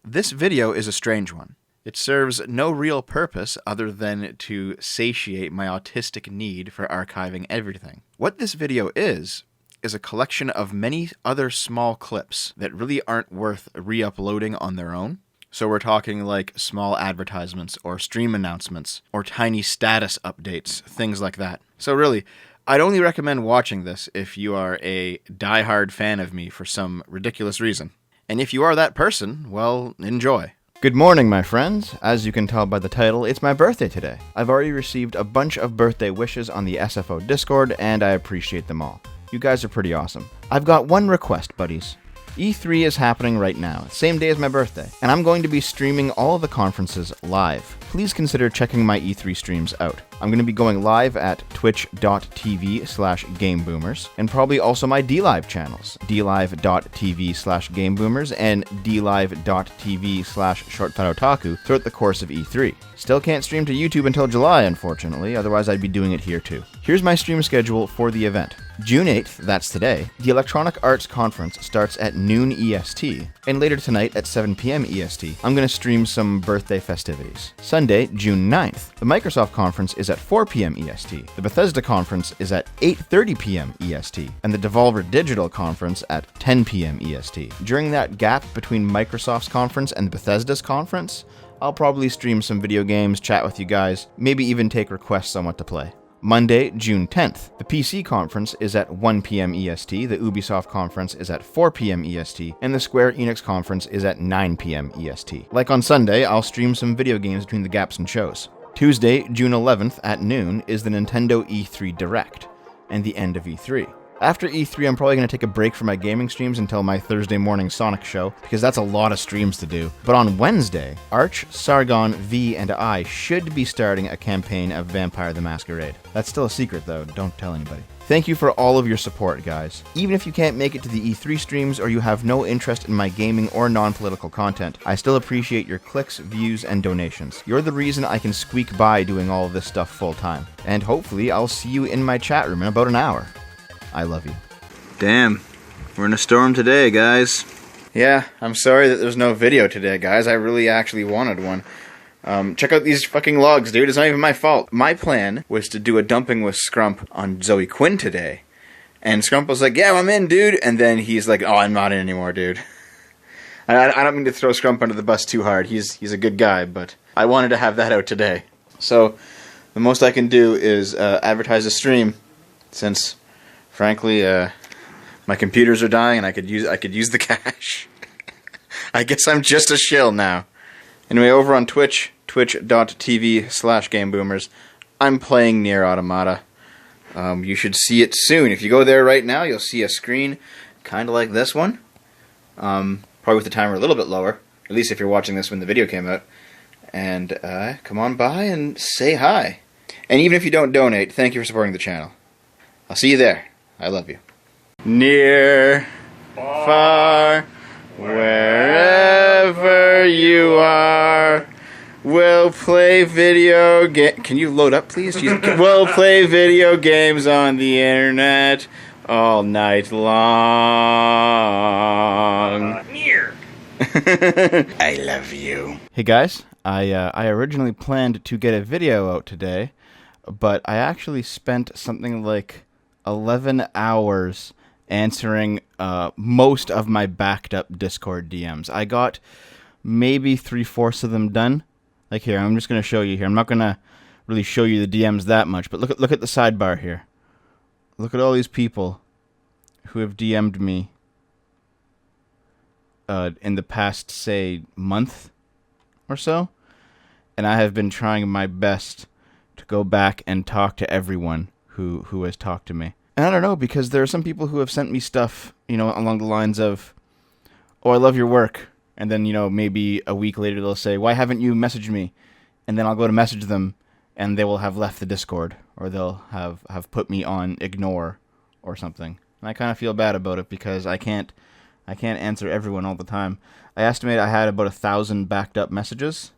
This video is a strange one. It serves no real purpose other than to satiate my autistic need for archiving everything. What this video is a collection of many other small clips that really aren't worth re-uploading on their own. So we're talking like small advertisements or stream announcements or tiny status updates, things like that. So really, I'd only recommend watching this if you are a die-hard fan of me for some ridiculous reason. And if you are that person, well, enjoy. Good morning, my friends. As you can tell by the title, it's my birthday today. I've already received a bunch of birthday wishes on the SFO Discord, and I appreciate them all. You guys are pretty awesome. I've got one request, buddies. E3 is happening right now, same day as my birthday, and I'm going to be streaming all of the conferences live. Please consider checking my E3 streams out. I'm going to be going live at twitch.tv/gameboomers, and probably also my DLive channels, dlive.tv/gameboomers and dlive.tv/shorttimeotaku throughout the course of E3. Still can't stream to YouTube until July, unfortunately, otherwise I'd be doing it here too. Here's my stream schedule for the event. June 8th, that's today, the Electronic Arts Conference starts at noon EST, and later tonight at 7 p.m. EST, I'm going to stream some birthday festivities. Sunday, June 9th, the Microsoft Conference is at 4 p.m. EST, the Bethesda Conference is at 8:30 p.m. EST, and the Devolver Digital Conference at 10 p.m. EST. During that gap between Microsoft's conference and Bethesda's conference, I'll probably stream some video games, chat with you guys, maybe even take requests on what to play. Monday, June 10th, the PC conference is at 1 p.m. EST, the Ubisoft conference is at 4 p.m. EST, and the Square Enix conference is at 9 p.m. EST. Like on Sunday, I'll stream some video games between the gaps and shows. Tuesday, June 11th at noon is the Nintendo E3 Direct, and the end of E3. After E3, I'm probably going to take a break from my gaming streams until my Thursday morning Sonic show, because that's a lot of streams to do. But on Wednesday, Arch, Sargon, V, and I should be starting a campaign of Vampire the Masquerade. That's still a secret, though. Don't tell anybody. Thank you for all of your support, guys. Even if you can't make it to the E3 streams or you have no interest in my gaming or non-political content, I still appreciate your clicks, views, and donations. You're the reason I can squeak by doing all of this stuff full-time. And hopefully, I'll see you in my chat room in about an hour. I love you. Damn, we're in a storm today, guys. Yeah, I'm sorry that there's no video today, guys. I really actually wanted one. Check out these fucking logs, dude. It's not even my fault. My plan was to do a dumping with Scrump on Zoe Quinn today. And Scrump was like, yeah, I'm in, dude. And then he's like, oh, I'm not in anymore, dude. I don't mean to throw Scrump under the bus too hard. He's a good guy, but I wanted to have that out today. So, the most I can do is advertise a stream, since frankly, my computers are dying, and I could use the cash. I guess I'm just a shill now. Anyway, over on Twitch, twitch.tv/gameboomers, I'm playing Nier Automata. You should see it soon. If you go there right now, you'll see a screen kind of like this one. Probably with the timer a little bit lower, at least if you're watching this when the video came out. And come on by and say hi. And even if you don't donate, thank you for supporting the channel. I'll see you there. I love you. Near, far, wherever you are, we'll play video games. Can you load up, please? We'll play video games on the internet all night long. Near. I love you. Hey guys, I originally planned to get a video out today, but I actually spent something like 11 hours answering most of my backed up Discord DMs. I got maybe 3/4 of them done. Like here, I'm just going to show you here. I'm not going to really show you the DMs that much, but look at the sidebar here. Look at all these people who have DM'd me in the past, say, month or so. And I have been trying my best to go back and talk to everyone who has talked to me. And I don't know, because there are some people who have sent me stuff, along the lines of, oh, I love your work. And then, maybe a week later they'll say, why haven't you messaged me? And then I'll go to message them, and they will have left the Discord, or they'll have put me on ignore or something. And I kind of feel bad about it, because I can't answer everyone all the time. I estimate I had about 1,000 backed up messages,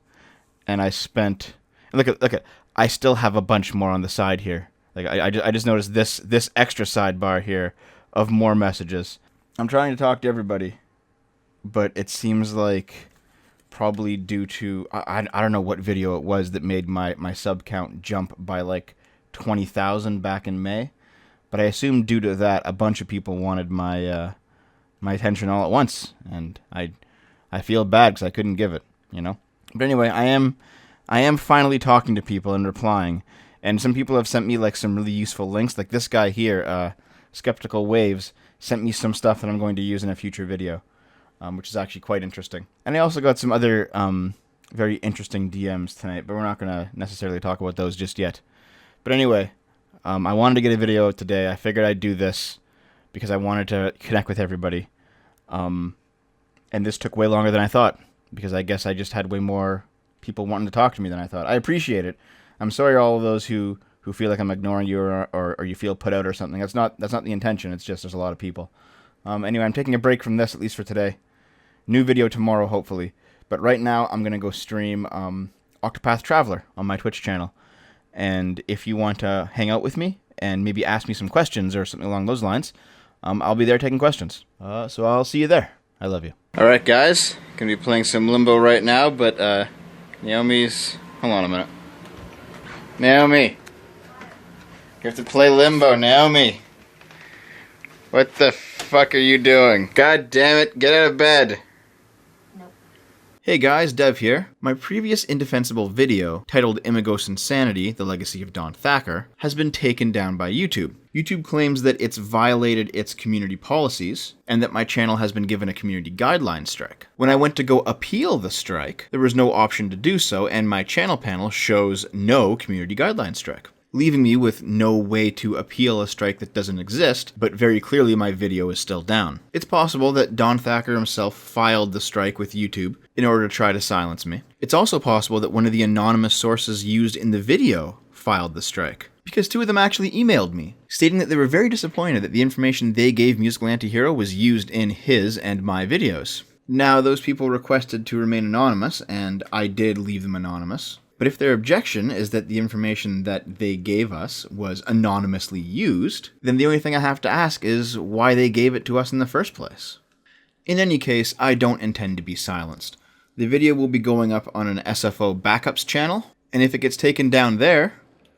and I spent, look at, I still have a bunch more on the side here. Like I just noticed this extra sidebar here of more messages. I'm trying to talk to everybody, but it seems like probably due to, I don't know what video it was that made my sub count jump by like 20,000 back in May. But I assume due to that, a bunch of people wanted my my attention all at once. And I feel bad because I couldn't give it, you know? But anyway, I am finally talking to people and replying. And some people have sent me like some really useful links. Like this guy here, Skeptical Waves, sent me some stuff that I'm going to use in a future video, which is actually quite interesting. And I also got some other very interesting DMs tonight, but we're not going to necessarily talk about those just yet. But anyway, I wanted to get a video out today. I figured I'd do this because I wanted to connect with everybody. And this took way longer than I thought, because I guess I just had way more people wanting to talk to me than I thought. I appreciate it. I'm sorry all of those who feel like I'm ignoring you or you feel put out or something. That's not the intention. It's just there's a lot of people. Anyway, I'm taking a break from this, at least for today. New video tomorrow, hopefully. But right now, I'm going to go stream Octopath Traveler on my Twitch channel. And if you want to hang out with me and maybe ask me some questions or something along those lines, I'll be there taking questions. So I'll see you there. I love you. Alright guys, gonna be playing some Limbo right now, but Naomi's... Hold on a minute. Naomi! You have to play Limbo, Naomi! What the fuck are you doing? God damn it, get out of bed! Hey guys, Dev here. My previous indefensible video, titled Imagos Insanity, The Legacy of Don Thacker, has been taken down by YouTube. YouTube claims that it's violated its community policies, and that my channel has been given a community guideline strike. When I went to go appeal the strike, there was no option to do so, and my channel panel shows no community guideline strike, leaving me with no way to appeal a strike that doesn't exist, but very clearly my video is still down. It's possible that Don Thacker himself filed the strike with YouTube in order to try to silence me. It's also possible that one of the anonymous sources used in the video filed the strike, because two of them actually emailed me, stating that they were very disappointed that the information they gave Musical Antihero was used in his and my videos. Now, those people requested to remain anonymous, and I did leave them anonymous. But if their objection is that the information that they gave us was anonymously used, then the only thing I have to ask is why they gave it to us in the first place. In any case, I don't intend to be silenced. The video will be going up on an SFO backups channel, and if it gets taken down there,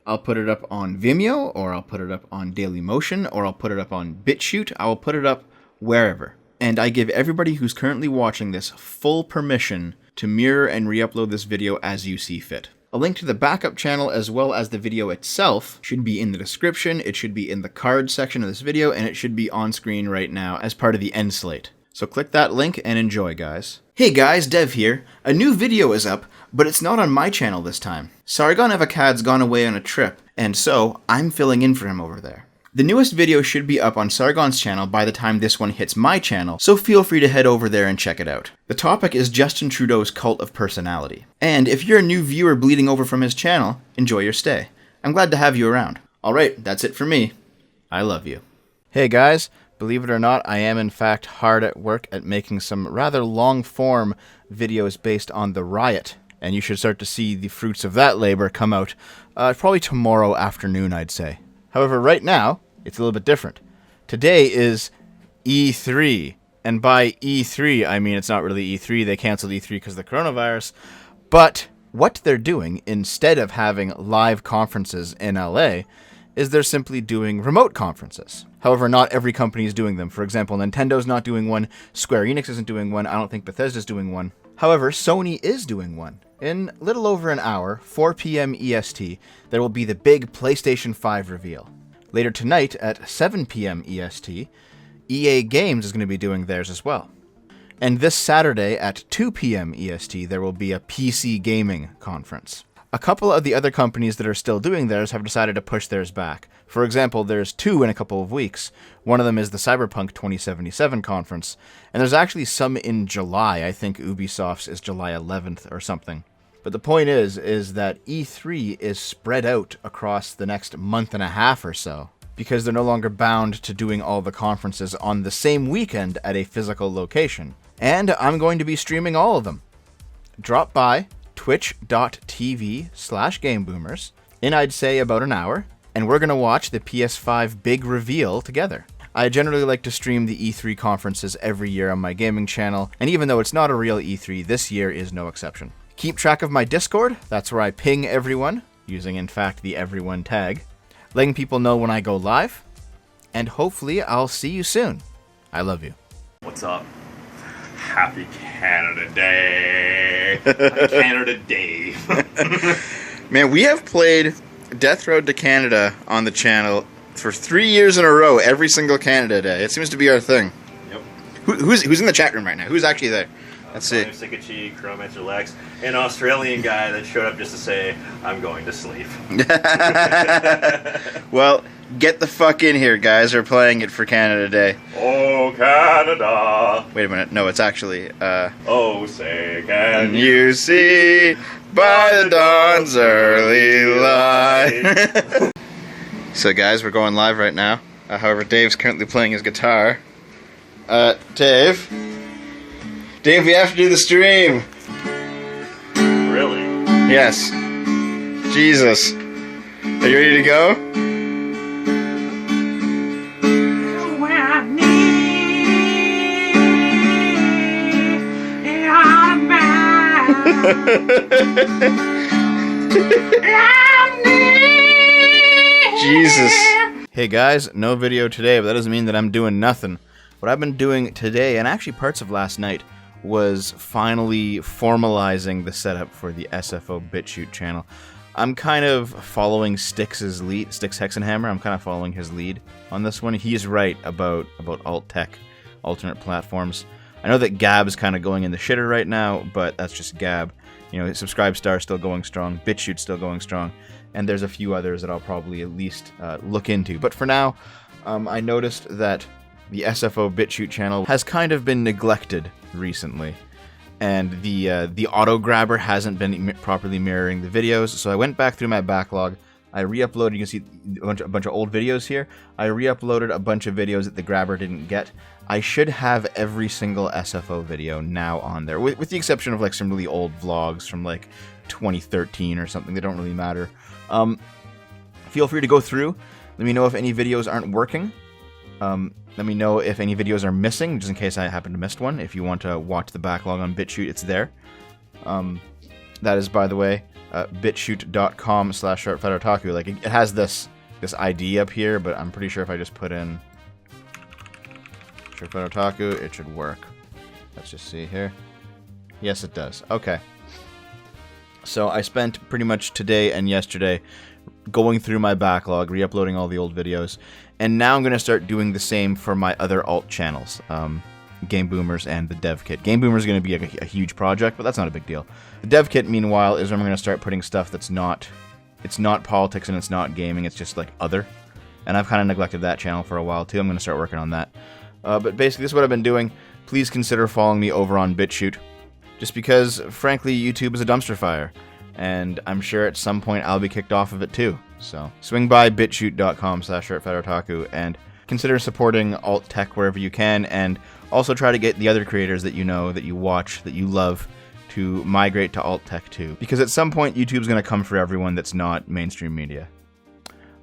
I'll put it up on Vimeo, or I'll put it up on Dailymotion, or I'll put it up on BitChute. I will put it up wherever. And I give everybody who's currently watching this full permission to mirror and re-upload this video as you see fit. A link to the backup channel as well as the video itself should be in the description, it should be in the card section of this video, and it should be on screen right now as part of the end slate. So click that link and enjoy, guys. Hey guys, Dev here. A new video is up, but it's not on my channel this time. Sargon Avocad's gone away on a trip, and so I'm filling in for him over there. The newest video should be up on Sargon's channel by the time this one hits my channel, so feel free to head over there and check it out. The topic is Justin Trudeau's cult of personality. And if you're a new viewer bleeding over from his channel, enjoy your stay. I'm glad to have you around. Alright, that's it for me. I love you. Hey guys, believe it or not, I am in fact hard at work at making some rather long-form videos based on the riot. And you should start to see the fruits of that labor come out probably tomorrow afternoon, I'd say. However, right now, it's a little bit different. Today is E3, and by E3, I mean it's not really E3, they canceled E3 because of the coronavirus, but what they're doing, instead of having live conferences in LA, is they're simply doing remote conferences. However, not every company is doing them. For example, Nintendo's not doing one, Square Enix isn't doing one, I don't think Bethesda's doing one. However, Sony is doing one. In a little over an hour, 4 p.m. EST, there will be the big PlayStation 5 reveal. Later tonight at 7 p.m. EST, EA Games is going to be doing theirs as well. And this Saturday at 2 p.m. EST, there will be a PC gaming conference. A couple of the other companies that are still doing theirs have decided to push theirs back. For example, there's two in a couple of weeks. One of them is the Cyberpunk 2077 conference, and there's actually some in July. I think Ubisoft's is July 11th or something. But the point is that E3 is spread out across the next month and a half or so, because they're no longer bound to doing all the conferences on the same weekend at a physical location. And I'm going to be streaming all of them. Drop by twitch.tv/GameBoomers in, I'd say, about an hour, and we're going to watch the PS5 big reveal together. I generally like to stream the E3 conferences every year on my gaming channel, and even though it's not a real E3, this year is no exception. Keep track of my Discord, that's where I ping everyone, using in fact the everyone tag, letting people know when I go live, and hopefully I'll see you soon. I love you. What's up? Happy Canada Day! Canada Day! Man, we have played Death Road to Canada on the channel for 3 years in a row, every single Canada Day. It seems to be our thing. Yep. Who's in the chat room right now? Who's actually there? Let's see. Sikachi, Chromancer Lex, an Australian guy that showed up just to say, I'm going to sleep. Well, get the fuck in here, guys. We're playing it for Canada Day. Oh, Canada! Wait a minute. No, it's actually, Oh, say, can you see by the dawn's early light. So, guys, we're going live right now. However, Dave's currently playing his guitar. Dave, we have to do the stream. Really? Yes. Jesus. Are you ready to go? Jesus. Hey guys, no video today, but that doesn't mean that I'm doing nothing. What I've been doing today, and actually parts of last night, was finally formalizing the setup for the SFO BitChute channel. I'm kind of following Styx's lead, Styx Hexenhammer. I'm kind of following his lead on this one. He's right about alt tech, alternate platforms. I know that Gab's kind of going in the shitter right now, but that's just Gab. You know, Subscribestar's still going strong, BitChute's still going strong, and there's a few others that I'll probably at least look into. But for now, I noticed that the SFO BitChute channel has kind of been neglected recently, and the auto grabber hasn't been properly mirroring the videos. So I went back through my backlog. I re-uploaded. You can see a bunch of old videos here. I re-uploaded a bunch of videos that the grabber didn't get. I should have every single SFO video now on there, with the exception of like some really old vlogs from like 2013 or something. They don't really matter. Feel free to go through. Let me know if any videos aren't working. Let me know if any videos are missing, just in case I happen to miss one. If you want to watch the backlog on BitChute, it's there. That is, by the way, bitchute.com/shortfatotaku. Like, it has this ID up here, but I'm pretty sure if I just put in Shortfatotaku, it should work. Let's just see here. Yes, it does. Okay. So I spent pretty much today and yesterday going through my backlog, re-uploading all the old videos, and now I'm going to start doing the same for my other alt channels, Game Boomers and the Dev Kit. Game Boomers is going to be a huge project, but that's not a big deal. The Dev Kit, meanwhile, is when I'm going to start putting stuff that's not, it's not politics and it's not gaming, it's just like other. And I've kind of neglected that channel for a while too. I'm going to start working on that. But basically, this is what I've been doing. Please consider following me over on BitChute, just because, frankly, YouTube is a dumpster fire. And I'm sure at some point I'll be kicked off of it too. So swing by bitchute.com/shortfatotaku and consider supporting alt tech wherever you can, and also try to get the other creators that you know, that you watch, that you love, to migrate to alt tech too. Because at some point YouTube's going to come for everyone that's not mainstream media.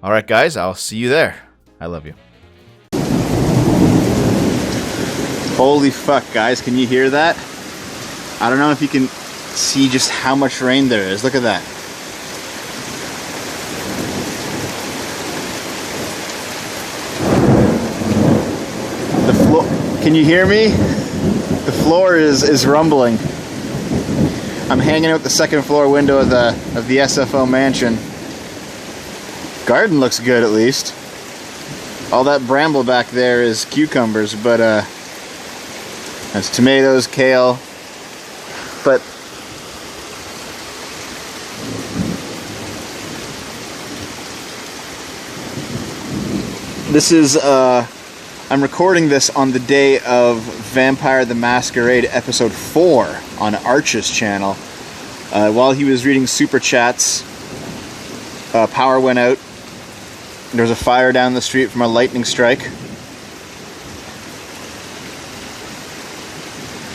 Alright guys, I'll see you there. I love you. Holy fuck guys, can you hear that? I don't know if you can see just how much rain there is. Look at that. The floor, can you hear me? The floor is rumbling. I'm hanging out the second floor window of the SFO mansion. Garden looks good, at least. All that bramble back there is cucumbers, but that's tomatoes, kale. But this is, I'm recording this on the day of Vampire the Masquerade episode 4 on Arch's channel. While he was reading super chats, power went out. There was a fire down the street from a lightning strike.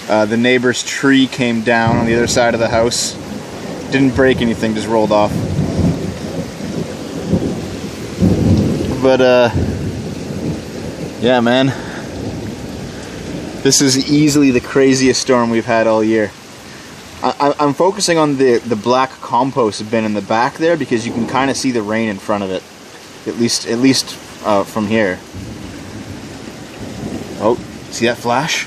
The neighbor's tree came down on the other side of the house. Didn't break anything, just rolled off. But Yeah, man. This is easily the craziest storm we've had all year. I'm focusing on the black compost bin in the back there because you can kind of see the rain in front of it. At least from here. Oh, see that flash?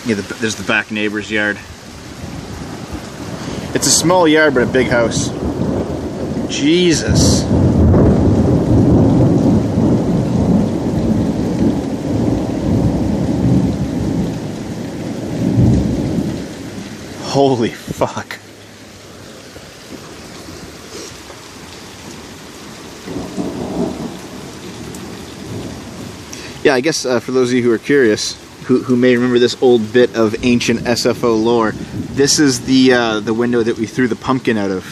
Yeah, there's the back neighbor's yard. It's a small yard, but a big house. Jesus. Holy fuck. Yeah, I guess for those of you who are curious, who may remember this old bit of ancient SFO lore, this is the window that we threw the pumpkin out of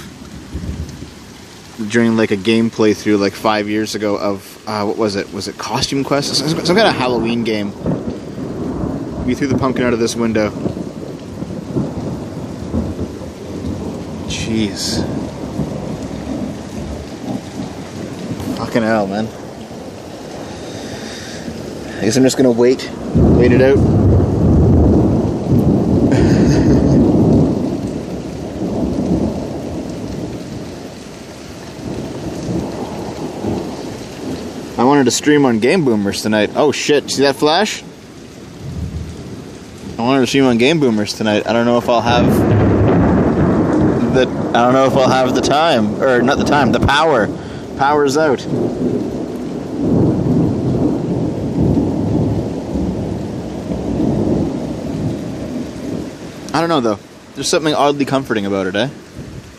during like a game playthrough like 5 years ago of what was it? Was it Costume Quest? Some kind of Halloween game. We threw the pumpkin out of this window. Jeez. Fucking hell, man. I guess I'm just gonna wait it out. I wanted to stream on Game Boomers tonight. Oh shit, see that flash? I wanted to stream on Game Boomers tonight. I don't know if I'll have the time, or not the time, the power. Power's out. I don't know though. There's something oddly comforting about it, eh?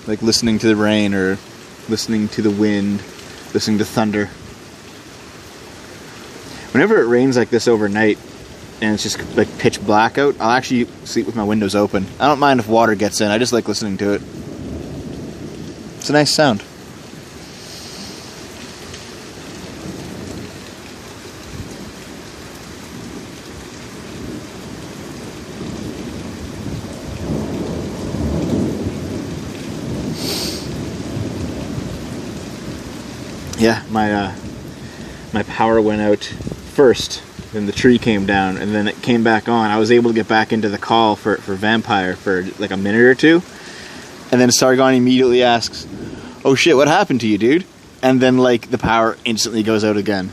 Like listening to the rain or listening to the wind, listening to thunder. Whenever it rains like this overnight and it's just like pitch black out, I'll actually sleep with my windows open. I don't mind if water gets in. I just like listening to it. It's a nice sound. Yeah, my power went out first, then the tree came down, and then it came back on. I was able to get back into the call for Vampire for like a minute or two, and then Sargon immediately asks, "Oh shit, what happened to you, dude?" And then like the power instantly goes out again.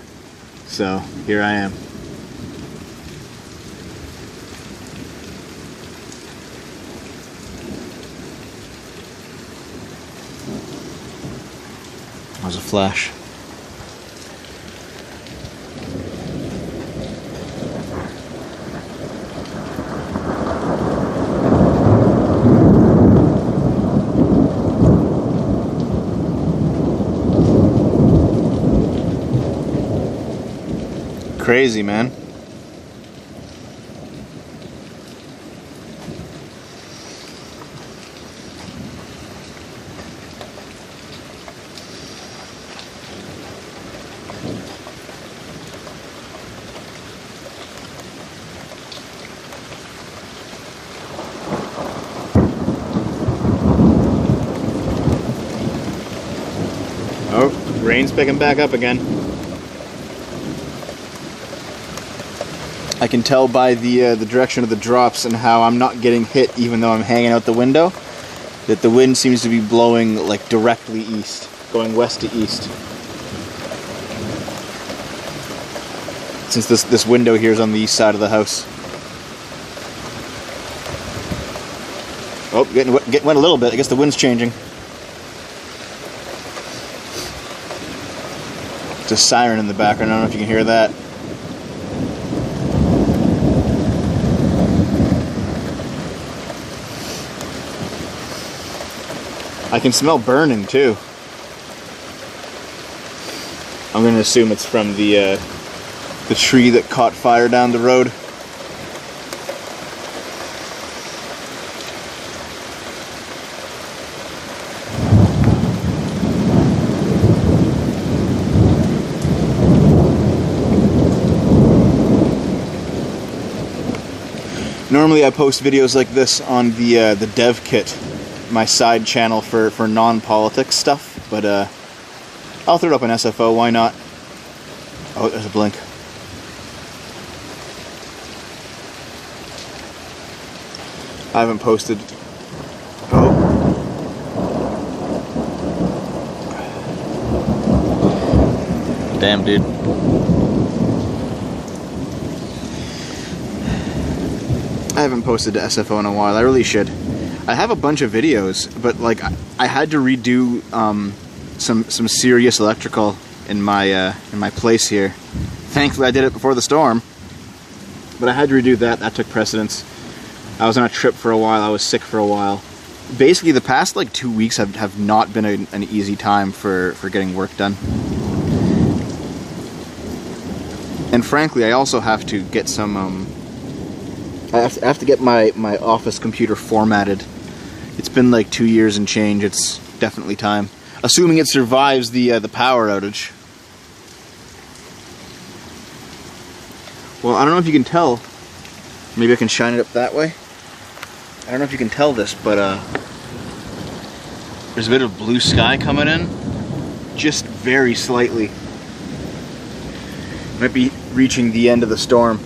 So here I am. That was a flash. Crazy, man. Oh, rain's picking back up again. I can tell by the direction of the drops and how I'm not getting hit even though I'm hanging out the window, that the wind seems to be blowing like directly east, going west to east. Since this window here is on the east side of the house. Oh, getting wet a little bit. I guess the wind's changing. It's a siren in the background. I don't know if you can hear that. I can smell burning too. I'm gonna assume it's from the tree that caught fire down the road. Normally I post videos like this on the dev kit, my side channel for non-politics stuff, but I'll throw it up on SFO, why not? Oh, there's a blink. I haven't posted. Oh. Damn, dude. I haven't posted to SFO in a while. I really should. I have a bunch of videos, but like I had to redo some serious electrical in my place here. Thankfully, I did it before the storm, but I had to redo that. That took precedence. I was on a trip for a while. I was sick for a while. Basically, the past like 2 weeks have not been an easy time for getting work done. And frankly, I also have to get some. I have to get my office computer formatted. It's been like 2 years and change. It's definitely time. Assuming it survives the power outage. Well, I don't know if you can tell. Maybe I can shine it up that way. I don't know if you can tell this, but there's a bit of blue sky coming in. Just very slightly. Might be reaching the end of the storm.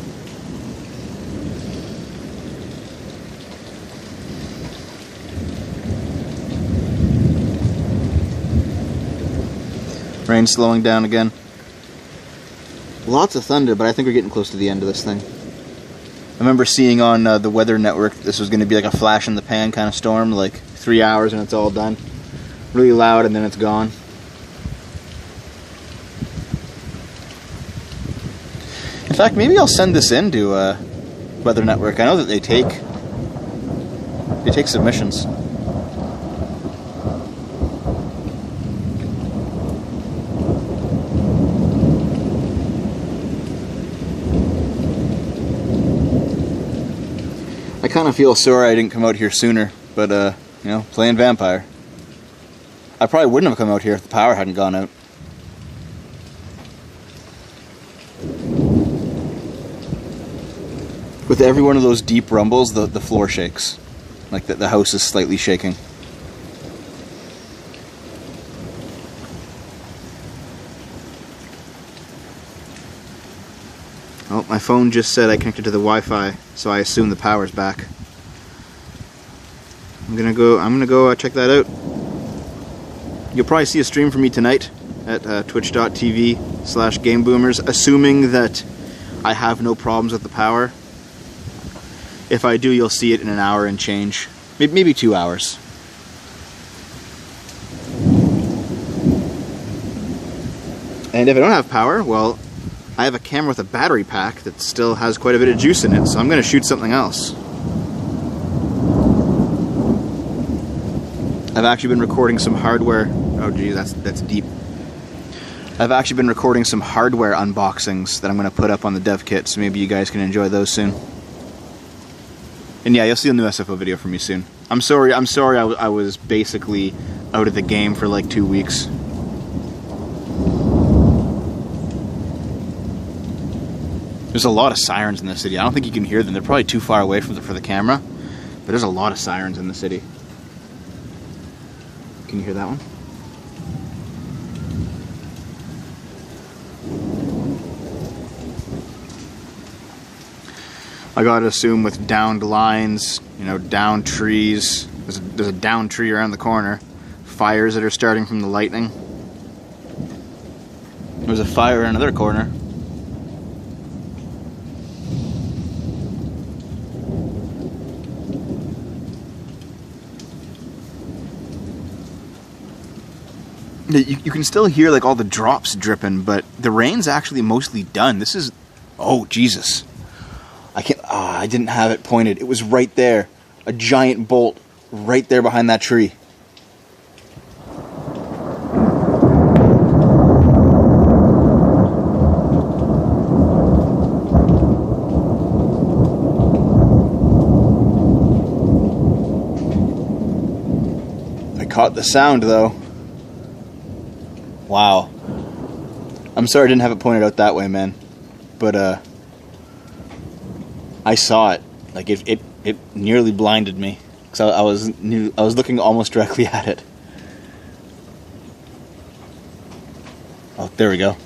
Rain slowing down again. Lots of thunder, but I think we're getting close to the end of this thing. I remember seeing on the Weather Network this was going to be like a flash in the pan kind of storm, like 3 hours and it's all done. Really loud and then it's gone. In fact, maybe I'll send this in to Weather Network. I know that they take submissions. I kind of feel sorry I didn't come out here sooner, but you know, playing vampire. I probably wouldn't have come out here if the power hadn't gone out. With every one of those deep rumbles, the floor shakes. Like the house is slightly shaking. Oh, my phone just said I connected to the Wi-Fi, so I assume the power's back. I'm gonna go check that out. You'll probably see a stream from me tonight at twitch.tv/GameBoomers, assuming that I have no problems with the power. If I do, you'll see it in an hour and change. Maybe 2 hours. And if I don't have power, well, I have a camera with a battery pack that still has quite a bit of juice in it, so I'm going to shoot something else. I've actually been recording some hardware. Oh geez, that's deep. I've actually been recording some hardware unboxings that I'm going to put up on the dev kit, so maybe you guys can enjoy those soon. And yeah, you'll see a new SFO video from me soon. I'm sorry I was basically out of the game for like 2 weeks. There's a lot of sirens in the city. I don't think you can hear them. They're probably too far away for the camera, but there's a lot of sirens in the city. Can you hear that one? I gotta assume with downed lines, you know, downed trees. There's a downed tree around the corner. Fires that are starting from the lightning. There's a fire in another corner. You can still hear like all the drops dripping, but the rain's actually mostly done. This is, oh Jesus. I didn't have it pointed. It was right there. A giant bolt right there behind that tree. I caught the sound though. Wow. I'm sorry I didn't have it pointed out that way, man. But I saw it. Like it nearly blinded me. Cause I was looking almost directly at it. There we go.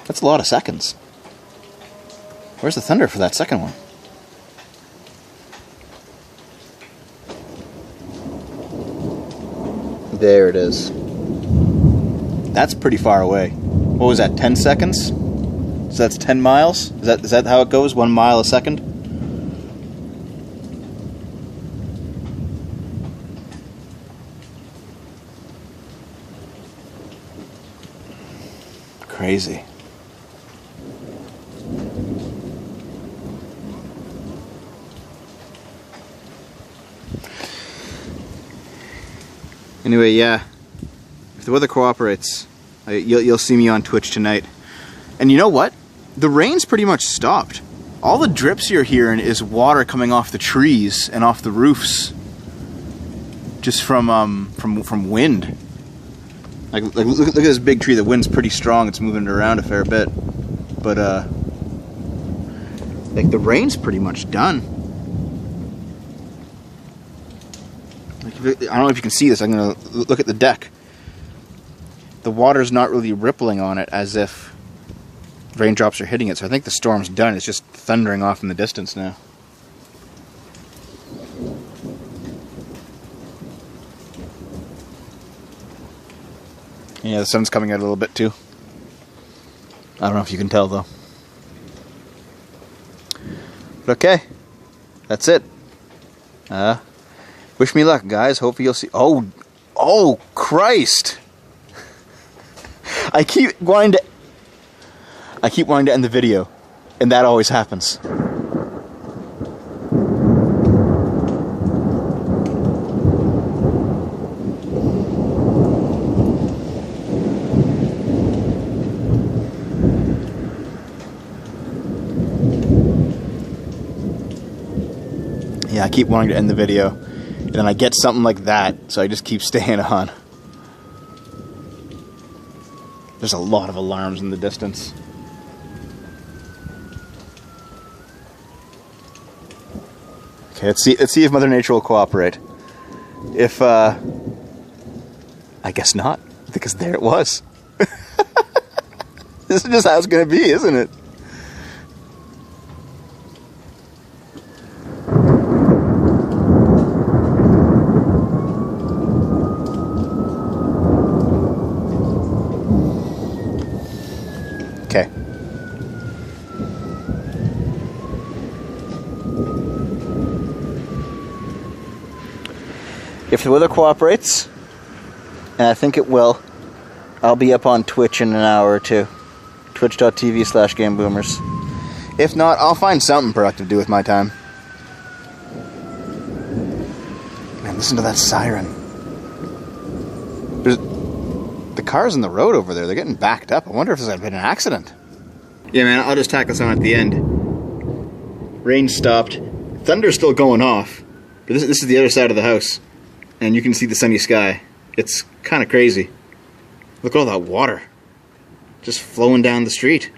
That's a lot of seconds. Where's the thunder for that second one? There it is. That's pretty far away. What was that, 10 seconds? So that's 10 miles? Is that how it goes? 1 mile a second? Crazy. Anyway, yeah, if the weather cooperates, you'll see me on Twitch tonight. And you know what? The rain's pretty much stopped. All the drips you're hearing is water coming off the trees and off the roofs, just from wind. Like look at this big tree. The wind's pretty strong. It's moving it around a fair bit, but like the rain's pretty much done. I don't know if you can see this. I'm going to look at the deck. The water's not really rippling on it as if raindrops are hitting it, so I think the storm's done. It's just thundering off in the distance now. Yeah, the sun's coming out a little bit too. I don't know if you can tell though. But okay, that's it. Wish me luck, guys. Hopefully you'll see. Oh, Christ! I keep wanting to end the video, and that always happens. Yeah, I keep wanting to end the video, and then I get something like that, so I just keep staying on. There's a lot of alarms in the distance. Okay, let's see if Mother Nature will cooperate. If I guess not, because there it was. This is just how it's gonna be, isn't it? Okay. If the weather cooperates, and I think it will, I'll be up on Twitch in an hour or two. Twitch.tv/GameBoomers. If not, I'll find something productive to do with my time. Man, listen to that siren. The cars in the road over there, they're getting backed up. I wonder if there's been an accident. Yeah, man, I'll just tack this on at the end. Rain stopped. Thunder's still going off. But this is the other side of the house. And you can see the sunny sky. It's kind of crazy. Look at all that water. Just flowing down the street.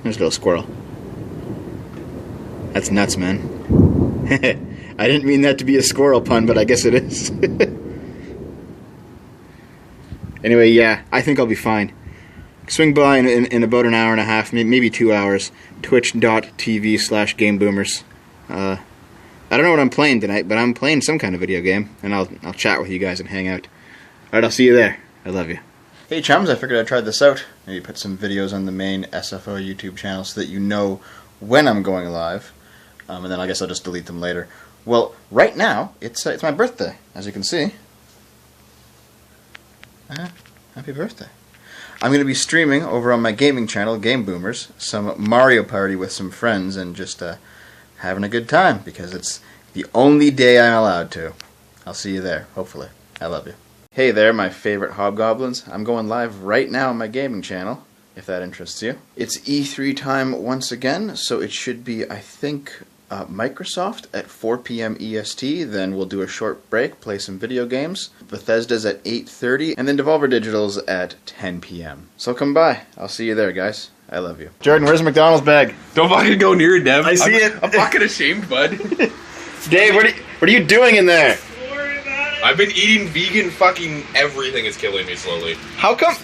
There's a little squirrel. That's nuts, man. I didn't mean that to be a squirrel pun, but I guess it is. Anyway, yeah, I think I'll be fine. Swing by in about an hour and a half, maybe 2 hours. Twitch.tv/GameBoomers. I don't know what I'm playing tonight, but I'm playing some kind of video game, and I'll chat with you guys and hang out. Alright, I'll see you there. I love you. Hey chums, I figured I'd try this out. Maybe put some videos on the main SFO YouTube channel so that you know when I'm going live. And then I guess I'll just delete them later. Well, right now, it's my birthday, as you can see. Happy birthday. I'm going to be streaming over on my gaming channel, Game Boomers, some Mario Party with some friends and just having a good time because it's the only day I'm allowed to. I'll see you there, hopefully. I love you. Hey there, my favorite hobgoblins. I'm going live right now on my gaming channel, if that interests you. It's E3 time once again, so it should be, I think, Microsoft at 4 p.m. EST, then we'll do a short break, play some video games. Bethesda's at 8:30, and then Devolver Digital's at 10 p.m. So come by. I'll see you there, guys. I love you. Jordan, where's the McDonald's bag? Don't fucking go near it, Dev. I see it. I'm fucking ashamed, bud. Dave, what are you doing in there? I've been eating vegan fucking everything. It's killing me slowly. How come?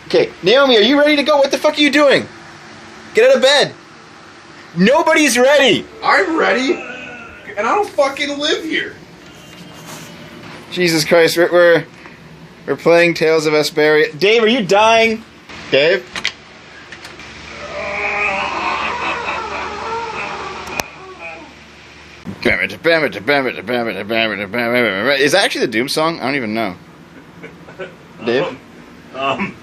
Okay, Naomi, are you ready to go? What the fuck are you doing? Get out of bed. Nobody's ready. I'm ready, and I don't fucking live here. Jesus Christ, we're playing Tales of Vesperia. Dave, are you dying? Dave? Is that actually the Doom song? I don't even know. Dave? I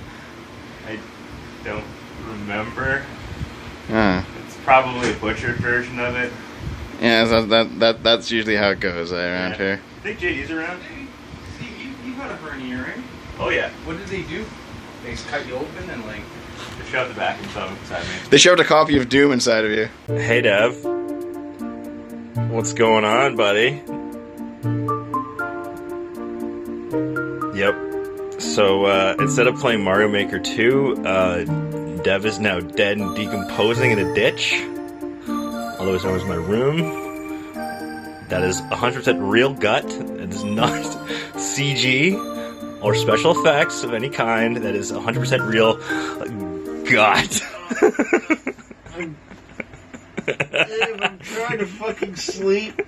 don't remember. It's probably a butchered version of it. Yeah, that's usually how it goes around here. I think JD's around. See, you got a hernia, right? Oh yeah. What did they do? They just cut you open and like... They shoved the back inside me. They shoved a copy of Doom inside of you. Hey Dev. What's going on, buddy? Yep. So instead of playing Mario Maker 2, Dev is now dead and decomposing in a ditch. Otherwise known as my room. That is 100% real gut. It is not CG or special effects of any kind. That is 100% real gut. Dave, I'm trying to fucking sleep.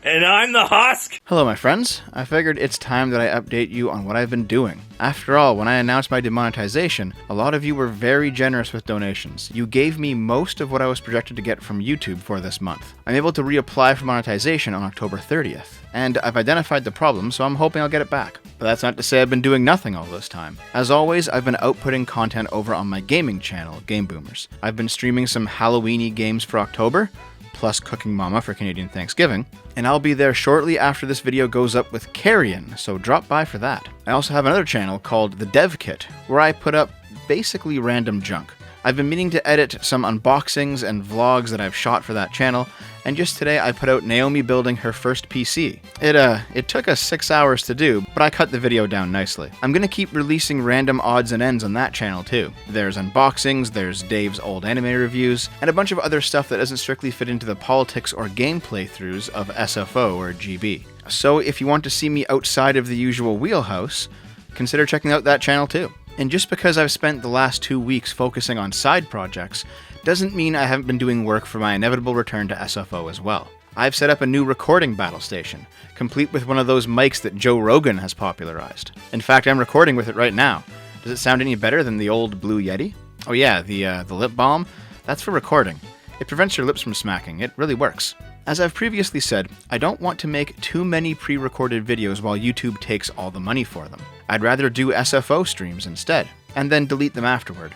And I'm the husk! Hello, my friends. I figured it's time that I update you on what I've been doing. After all, when I announced my demonetization, a lot of you were very generous with donations. You gave me most of what I was projected to get from YouTube for this month. I'm able to reapply for monetization on October 30th, and I've identified the problem, so I'm hoping I'll get it back. But that's not to say I've been doing nothing all this time. As always, I've been outputting content over on my gaming channel, Game Boomers. I've been streaming some Halloween-y games for October, plus Cooking Mama for Canadian Thanksgiving, and I'll be there shortly after this video goes up with Carrion, so drop by for that. I also have another channel called The Dev Kit, where I put up basically random junk. I've been meaning to edit some unboxings and vlogs that I've shot for that channel, and just today I put out Naomi building her first PC. It took us 6 hours to do, but I cut the video down nicely. I'm gonna keep releasing random odds and ends on that channel too. There's unboxings, there's Dave's old anime reviews, and a bunch of other stuff that doesn't strictly fit into the politics or game playthroughs of SFO or GB. So if you want to see me outside of the usual wheelhouse, consider checking out that channel too. And just because I've spent the last 2 weeks focusing on side projects, doesn't mean I haven't been doing work for my inevitable return to SFO as well. I've set up a new recording battle station, complete with one of those mics that Joe Rogan has popularized. In fact, I'm recording with it right now. Does it sound any better than the old Blue Yeti? Oh yeah, the lip balm, that's for recording. It prevents your lips from smacking. It really works. As I've previously said, I don't want to make too many pre-recorded videos while YouTube takes all the money for them. I'd rather do SFO streams instead, and then delete them afterward.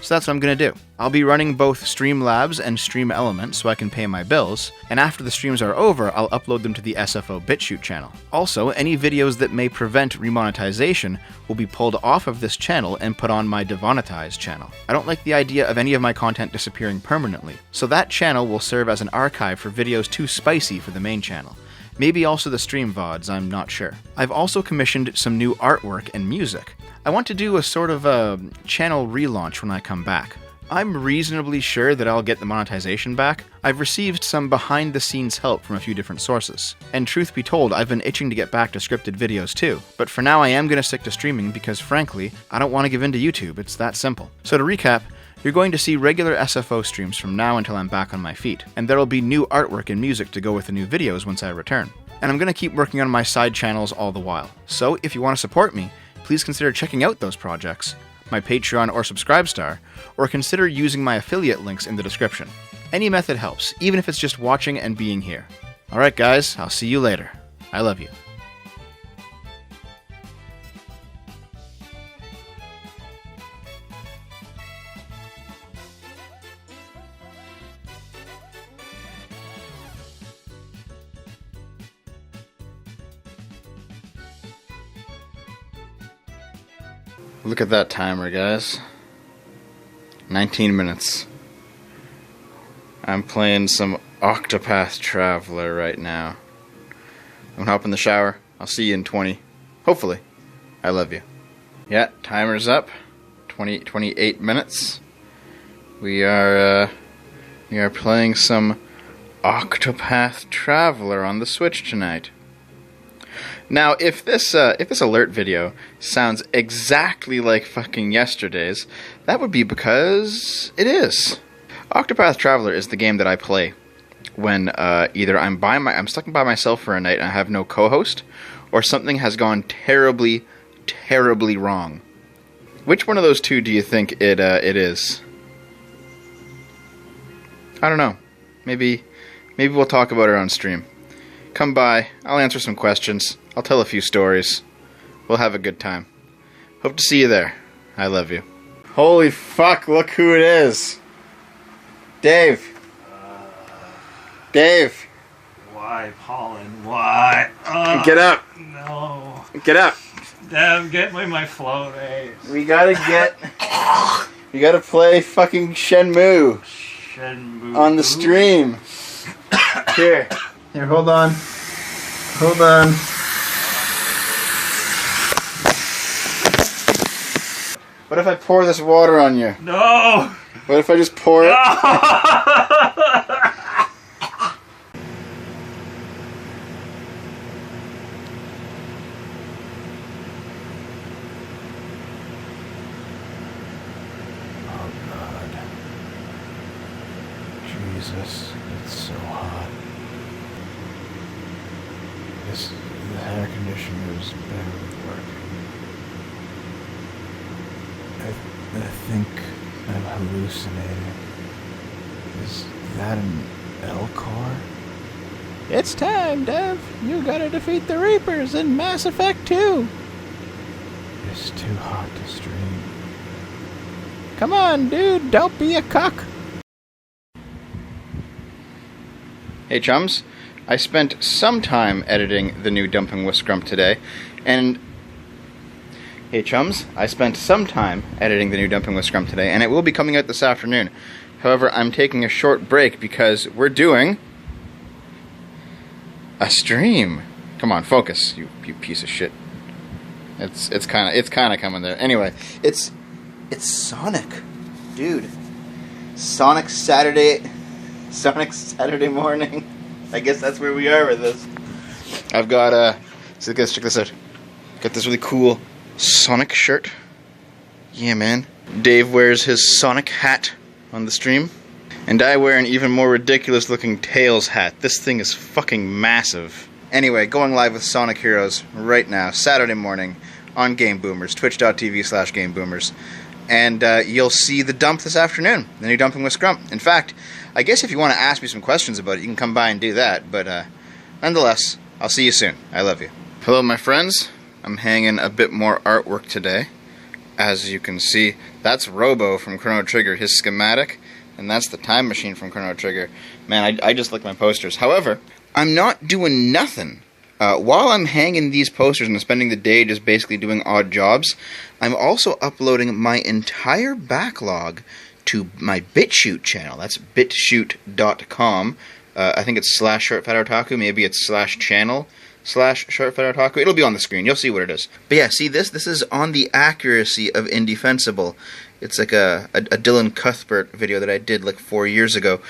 So that's what I'm going to do. I'll be running both Streamlabs and Stream Elements so I can pay my bills, and after the streams are over, I'll upload them to the SFO BitChute channel. Also, any videos that may prevent remonetization will be pulled off of this channel and put on my demonetized channel. I don't like the idea of any of my content disappearing permanently, so that channel will serve as an archive for videos too spicy for the main channel. Maybe also the stream VODs, I'm not sure. I've also commissioned some new artwork and music. I want to do a sort of a channel relaunch when I come back. I'm reasonably sure that I'll get the monetization back. I've received some behind-the-scenes help from a few different sources. And truth be told, I've been itching to get back to scripted videos too. But for now I am going to stick to streaming because frankly, I don't want to give in to YouTube, it's that simple. So to recap, you're going to see regular SFO streams from now until I'm back on my feet, and there'll be new artwork and music to go with the new videos once I return. And I'm going to keep working on my side channels all the while. So if you want to support me, please consider checking out those projects, my Patreon or Subscribestar, or consider using my affiliate links in the description. Any method helps, even if it's just watching and being here. Alright guys, I'll see you later. I love you. Look at that timer, guys. 19 minutes. I'm playing some Octopath Traveler right now. I'm gonna hop in the shower. I'll see you in 20. Hopefully. I love you. Yeah, timer's up. 28 minutes. We are playing some Octopath Traveler on the Switch tonight. Now, if this alert video sounds exactly like fucking yesterday's, that would be because it is. Octopath Traveler is the game that I play when either I'm stuck by myself for a night and I have no co-host, or something has gone terribly, terribly wrong. Which one of those two do you think it is? I don't know. Maybe we'll talk about it on stream. Come by, I'll answer some questions, I'll tell a few stories. We'll have a good time. Hope to see you there. I love you. Holy fuck, look who it is. Dave. Dave. Why, Pollen? Why? Get up. No. Get up. Damn, get me my floaties. We gotta play fucking Shenmue on the stream. Here, hold on. Hold on. What if I pour this water on you? No! What if I just pour it? Oh God. Jesus, it's so hot. The air conditioner is barely working. I think I'm hallucinating. Is that an L-car? It's time, Dev. You gotta defeat the Reapers in Mass Effect 2. It's too hot to stream. Come on, dude. Don't be a cuck. Hey, chums. I spent some time editing the new Dumping with Scrump today, and... Hey, chums. I spent some time editing the new Dumping with Scrump today, and it will be coming out this afternoon. However, I'm taking a short break because we're doing... a stream. Come on, focus, you piece of shit. It's kind of coming there. Anyway, it's Sonic, dude. Sonic Saturday morning. I guess that's where we are with this. I've got so guys, check this out. Got this really cool Sonic shirt. Yeah, man. Dave wears his Sonic hat on the stream. And I wear an even more ridiculous looking Tails hat. This thing is fucking massive. Anyway, going live with Sonic Heroes right now, Saturday morning, on Game Boomers, twitch.tv/GameBoomers. And you'll see the dump this afternoon, the new Dumping with Scrump. In fact, I guess if you want to ask me some questions about it, you can come by and do that. But nonetheless, I'll see you soon. I love you. Hello, my friends. I'm hanging a bit more artwork today. As you can see, that's Robo from Chrono Trigger, his schematic. And that's the Time Machine from Chrono Trigger. Man, I just like my posters. However, I'm not doing nothing. While I'm hanging these posters and spending the day just basically doing odd jobs, I'm also uploading my entire backlog to my BitChute channel. That's bitchute.com. I think it's /shortfatotaku. Maybe it's /channel/shortfatotaku. It'll be on the screen. You'll see what it is. But yeah, see this? This is on the accuracy of Indefensible. It's like a Dylan Cuthbert video that I did like 4 years ago.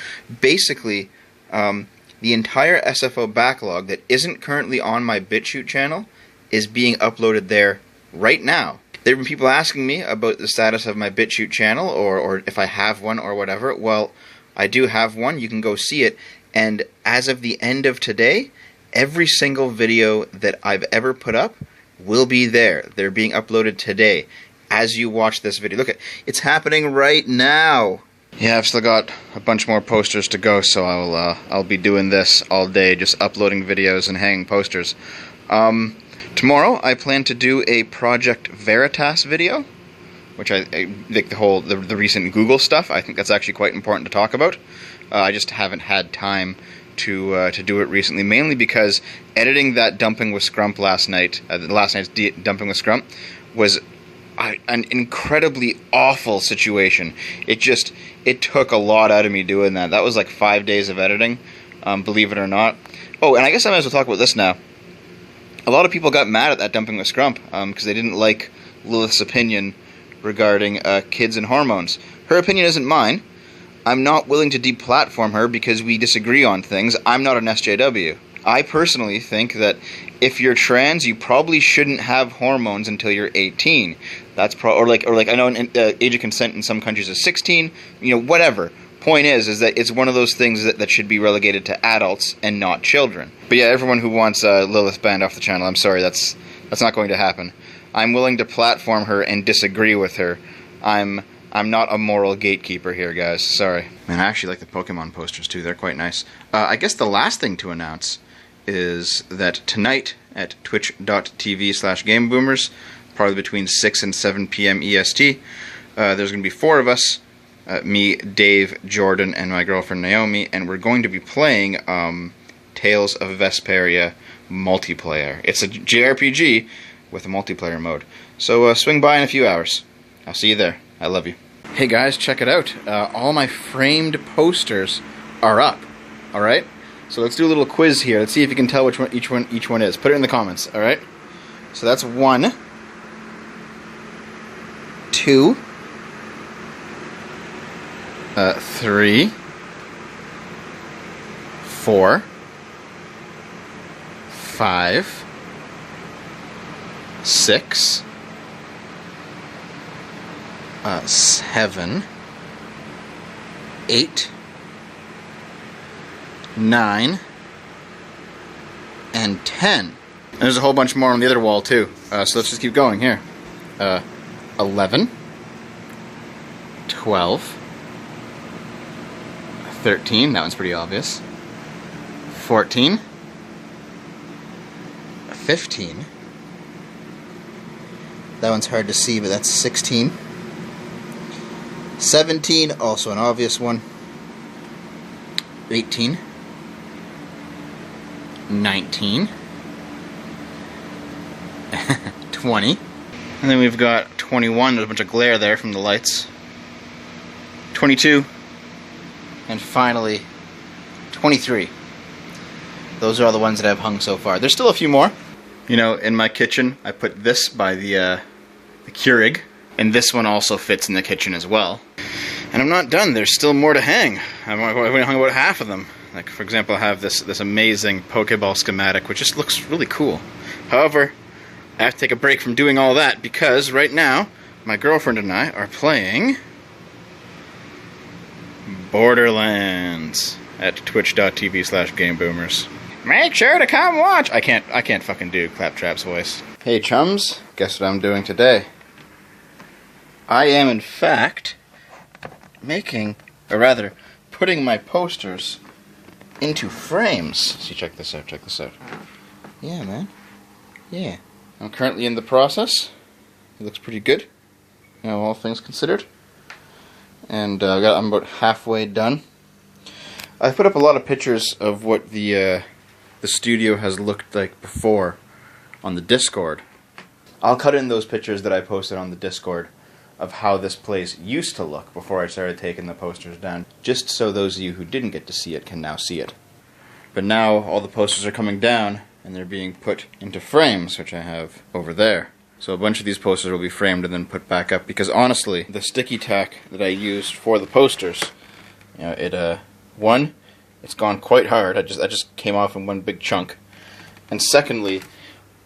Basically, the entire SFO backlog that isn't currently on my BitChute channel is being uploaded there right now. There have been people asking me about the status of my BitChute channel or if I have one or whatever. Well, I do have one. You can go see it. And as of the end of today, every single video that I've ever put up will be there. They're being uploaded today as you watch this video. Look, it's happening right now. Yeah, I've still got a bunch more posters to go, so I'll be doing this all day, just uploading videos and hanging posters. Tomorrow, I plan to do a Project Veritas video, which I like the recent Google stuff. I think that's actually quite important to talk about. I just haven't had time to do it recently, mainly because editing that Dumping with Scrump last night, last night's Dumping with Scrump, was an incredibly awful situation. It took a lot out of me doing that. That was like 5 days of editing, believe it or not. Oh, and I guess I might as well talk about this now. A lot of people got mad at that dumping with Scrump because they didn't like Lilith's opinion regarding kids and hormones. Her opinion isn't mine. I'm not willing to deplatform her because we disagree on things. I'm not an SJW. I personally think that if you're trans, you probably shouldn't have hormones until you're 18. That's or like I know age of consent in some countries is 16. You know, whatever. Point is that it's one of those things that should be relegated to adults and not children. But yeah, everyone who wants Lilith banned off the channel, I'm sorry, that's not going to happen. I'm willing to platform her and disagree with her. I'm not a moral gatekeeper here, guys. Sorry. Man, I actually like the Pokemon posters too. They're quite nice. I guess the last thing to announce is that tonight at twitch.tv/GameBoomers, probably between 6 and 7 p.m. EST, there's going to be 4 of us. Me, Dave, Jordan, and my girlfriend Naomi, and we're going to be playing Tales of Vesperia multiplayer. It's a JRPG with a multiplayer mode. So swing by in a few hours. I'll see you there. I love you. Hey guys, check it out. All my framed posters are up. Alright? So let's do a little quiz here. Let's see if you can tell which one each one is. Put it in the comments, alright? So that's 1, 2, 3, 4, 5, 6, 7, 8, 9, and 10. And there's a whole bunch more on the other wall too. So let's just keep going here. 11, 12, 13, that one's pretty obvious. 14, 15. That one's hard to see, but that's 16. 17, also an obvious one. 18. 19. 20. And then we've got 21, there's a bunch of glare there from the lights. 22. And finally, 23. Those are all the ones that I've hung so far. There's still a few more. You know, in my kitchen, I put this by the Keurig, and this one also fits in the kitchen as well. And I'm not done. There's still more to hang. I've only hung about half of them. Like, for example, I have this amazing Pokeball schematic, which just looks really cool. However, I have to take a break from doing all that because right now, my girlfriend and I are playing Borderlands at twitch.tv/GameBoomers. Make sure to come watch! I can't fucking do Claptrap's voice. Hey chums, guess what I'm doing today? I am in fact putting my posters into frames. See, check this out. Yeah, man. Yeah. I'm currently in the process. It looks pretty good, you know, all things considered. And I'm about halfway done. I've put up a lot of pictures of what the studio has looked like before on the Discord. I'll cut in those pictures that I posted on the Discord of how this place used to look before I started taking the posters down, just so those of you who didn't get to see it can now see it. But now all the posters are coming down and they're being put into frames, which I have over there. So a bunch of these posters will be framed and then put back up, because honestly, the sticky tack that I used for the posters, you know, one, it's gone quite hard. I just came off in one big chunk. And secondly,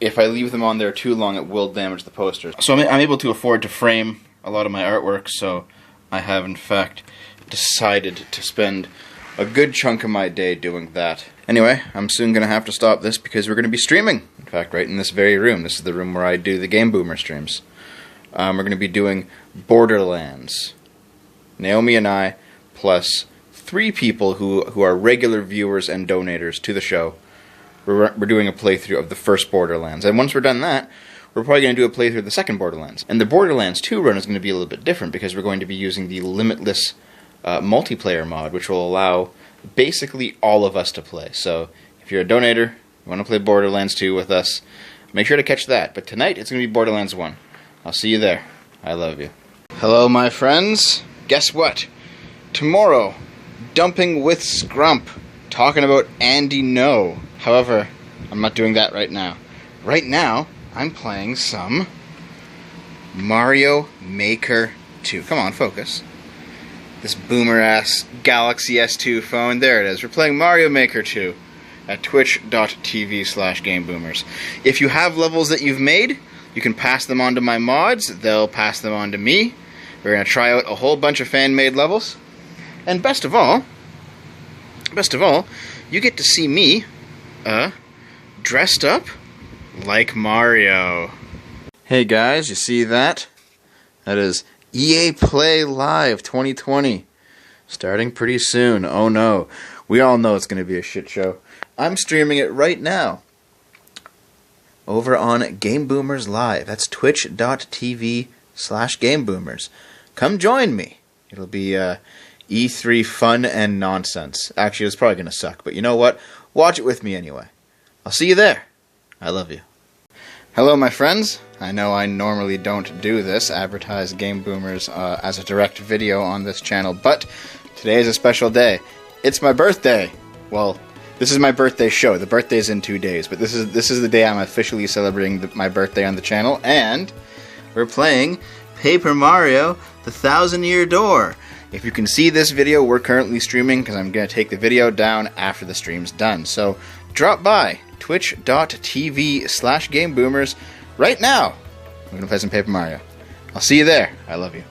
if I leave them on there too long, it will damage the posters. So I'm able to afford to frame a lot of my artwork, so I have in fact decided to spend a good chunk of my day doing that. Anyway, I'm soon going to have to stop this because we're going to be streaming. In fact, right in this very room. This is the room where I do the Game Boomer streams. We're going to be doing Borderlands. Naomi and I, plus 3 people who are regular viewers and donators to the show. We're doing a playthrough of the first Borderlands. And once we're done that, we're probably going to do a playthrough of the second Borderlands. And the Borderlands 2 run is going to be a little bit different because we're going to be using the Limitless multiplayer mod, which will allow basically all of us to play. So if you're a donator, you want to play Borderlands 2 with us, make sure to catch that. But tonight, it's going to be Borderlands 1. I'll see you there. I love you. Hello, my friends. Guess what? Tomorrow, Dumping with Scrump, talking about Andy No. However, I'm not doing that right now. Right now, I'm playing some Mario Maker 2. Come on, focus. This boomer-ass Galaxy S2 phone. There it is. We're playing Mario Maker 2 at twitch.tv/GameBoomers. If you have levels that you've made, you can pass them on to my mods. They'll pass them on to me. We're going to try out a whole bunch of fan-made levels. And best of all, you get to see me dressed up like Mario. Hey guys, you see that? That is EA Play Live 2020. Starting pretty soon. Oh no. We all know it's going to be a shit show. I'm streaming it right now over on Game Boomers Live. That's twitch.tv/GameBoomers. Come join me. It'll be E3 fun and nonsense. Actually, it's probably going to suck, but you know what? Watch it with me anyway. I'll see you there. I love you. Hello, my friends. I know I normally don't do this, advertise Game Boomers as a direct video on this channel, but today is a special day. It's my birthday. Well, this is my birthday show. The birthday's in 2 days, but this is the day I'm officially celebrating my birthday on the channel, and we're playing Paper Mario: The Thousand-Year Door. If you can see this video, we're currently streaming because I'm going to take the video down after the stream's done. So drop by twitch.tv/GameBoomers right now. We're going to play some Paper Mario. I'll see you there. I love you.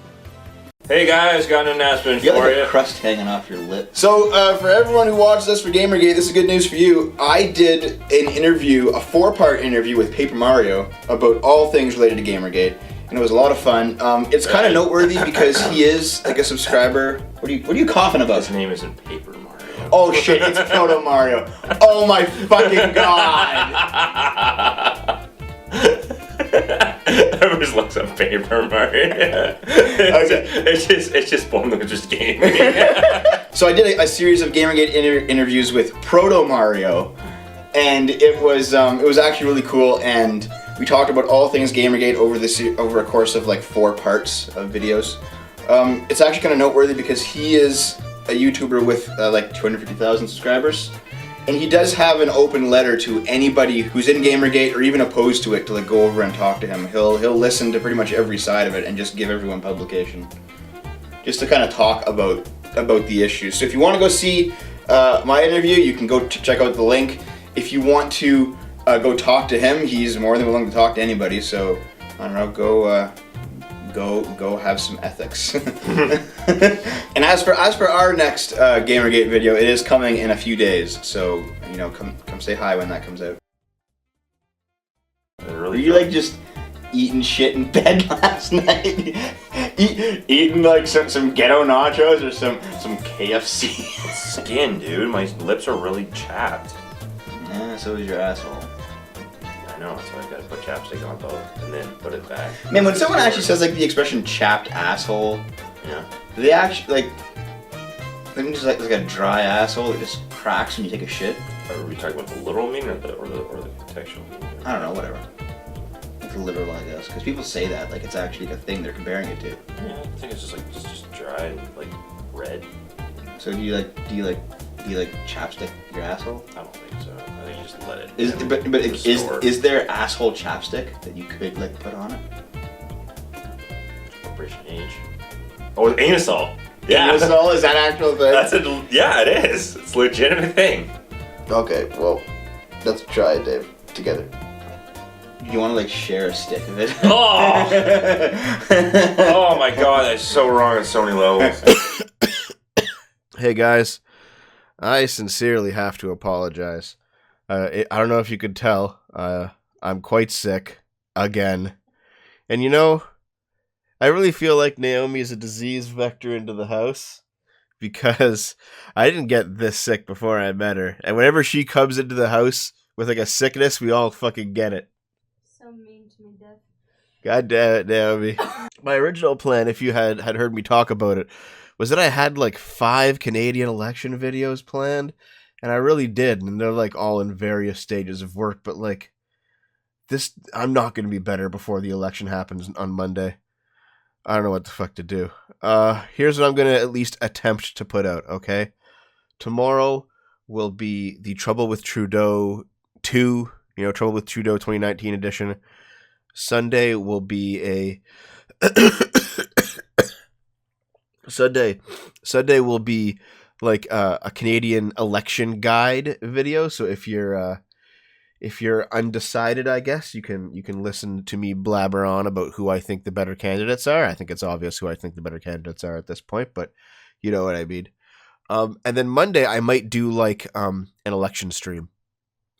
Hey guys, got an announcement You got for like you. a crust hanging off your lip. So, for everyone who watched this for Gamergate, this is good news for you. I did an interview, a 4-part interview with Paper Mario about all things related to Gamergate, and it was a lot of fun. It's kind of noteworthy because he is like a subscriber. What are you coughing about? His name isn't Paper Mario. Oh shit! It's Proto Mario. Oh my fucking god! Everybody looks up Paper Mario. It's just one that just game. So I did a series of Gamergate interviews with Proto Mario, and it was actually really cool. And we talked about all things Gamergate over a course of like 4 parts of videos. It's actually kind of noteworthy because he is a YouTuber with like 250,000 subscribers, and he does have an open letter to anybody who's in Gamergate or even opposed to it to like go over and talk to him. He'll listen to pretty much every side of it and just give everyone publication, just to kind of talk about the issues. So if you want to go see my interview, you can go check out the link. If you want to go talk to him, he's more than willing to talk to anybody. So I don't know, go have some ethics. And as for our next Gamergate video, it is coming in a few days. So you know, come say hi when that comes out. Were you like just eating shit in bed last night? Eating like some ghetto nachos or some KFC? Skin, dude. My lips are really chapped. Yeah, so is your asshole. I know, so I gotta put chapstick on both and then put it back. Man, when someone actually says like the expression "chapped asshole," Yeah. do they actually like? They mean just like a dry asshole that just cracks when you take a shit? Are we talking about the literal meaning or the contextual meaning? I don't know, whatever. It's literal, I guess, because people say that like it's actually like a thing they're comparing it to. Yeah, I think it's just like just dry and like red. So do you like chapstick your asshole? I don't think so. I think you just let it. Is there asshole chapstick that you could like put on it? Operation Age. Oh, anusol. Yeah. Anusol, is that actual thing? Yeah, it is. It's a legitimate thing. Okay, well, let's try it, Dave, together. You want to like share a stick of it? Oh! Oh my god, that's so wrong on so many levels. Hey guys, I sincerely have to apologize. I don't know if you could tell, I'm quite sick, again. And you know, I really feel like Naomi is a disease vector into the house, because I didn't get this sick before I met her. And whenever she comes into the house with like a sickness, we all fucking get it. So mean to me, Dev. God damn it, Naomi. My original plan, if you had heard me talk about it, was that I had like 5 Canadian election videos planned, and I really did, and they're like all in various stages of work, but like this, I'm not going to be better before the election happens on Monday. I don't know what the fuck to do. Here's what I'm gonna at least attempt to put out, okay? Tomorrow will be the Trouble with Trudeau 2, Trouble with Trudeau 2019 edition. Sunday will be a Sunday will be like a Canadian election guide video. So if you're undecided, I guess you can listen to me blabber on about who I think the better candidates are. I think it's obvious who I think the better candidates are at this point, but you know what I mean. And then Monday I might do like an election stream.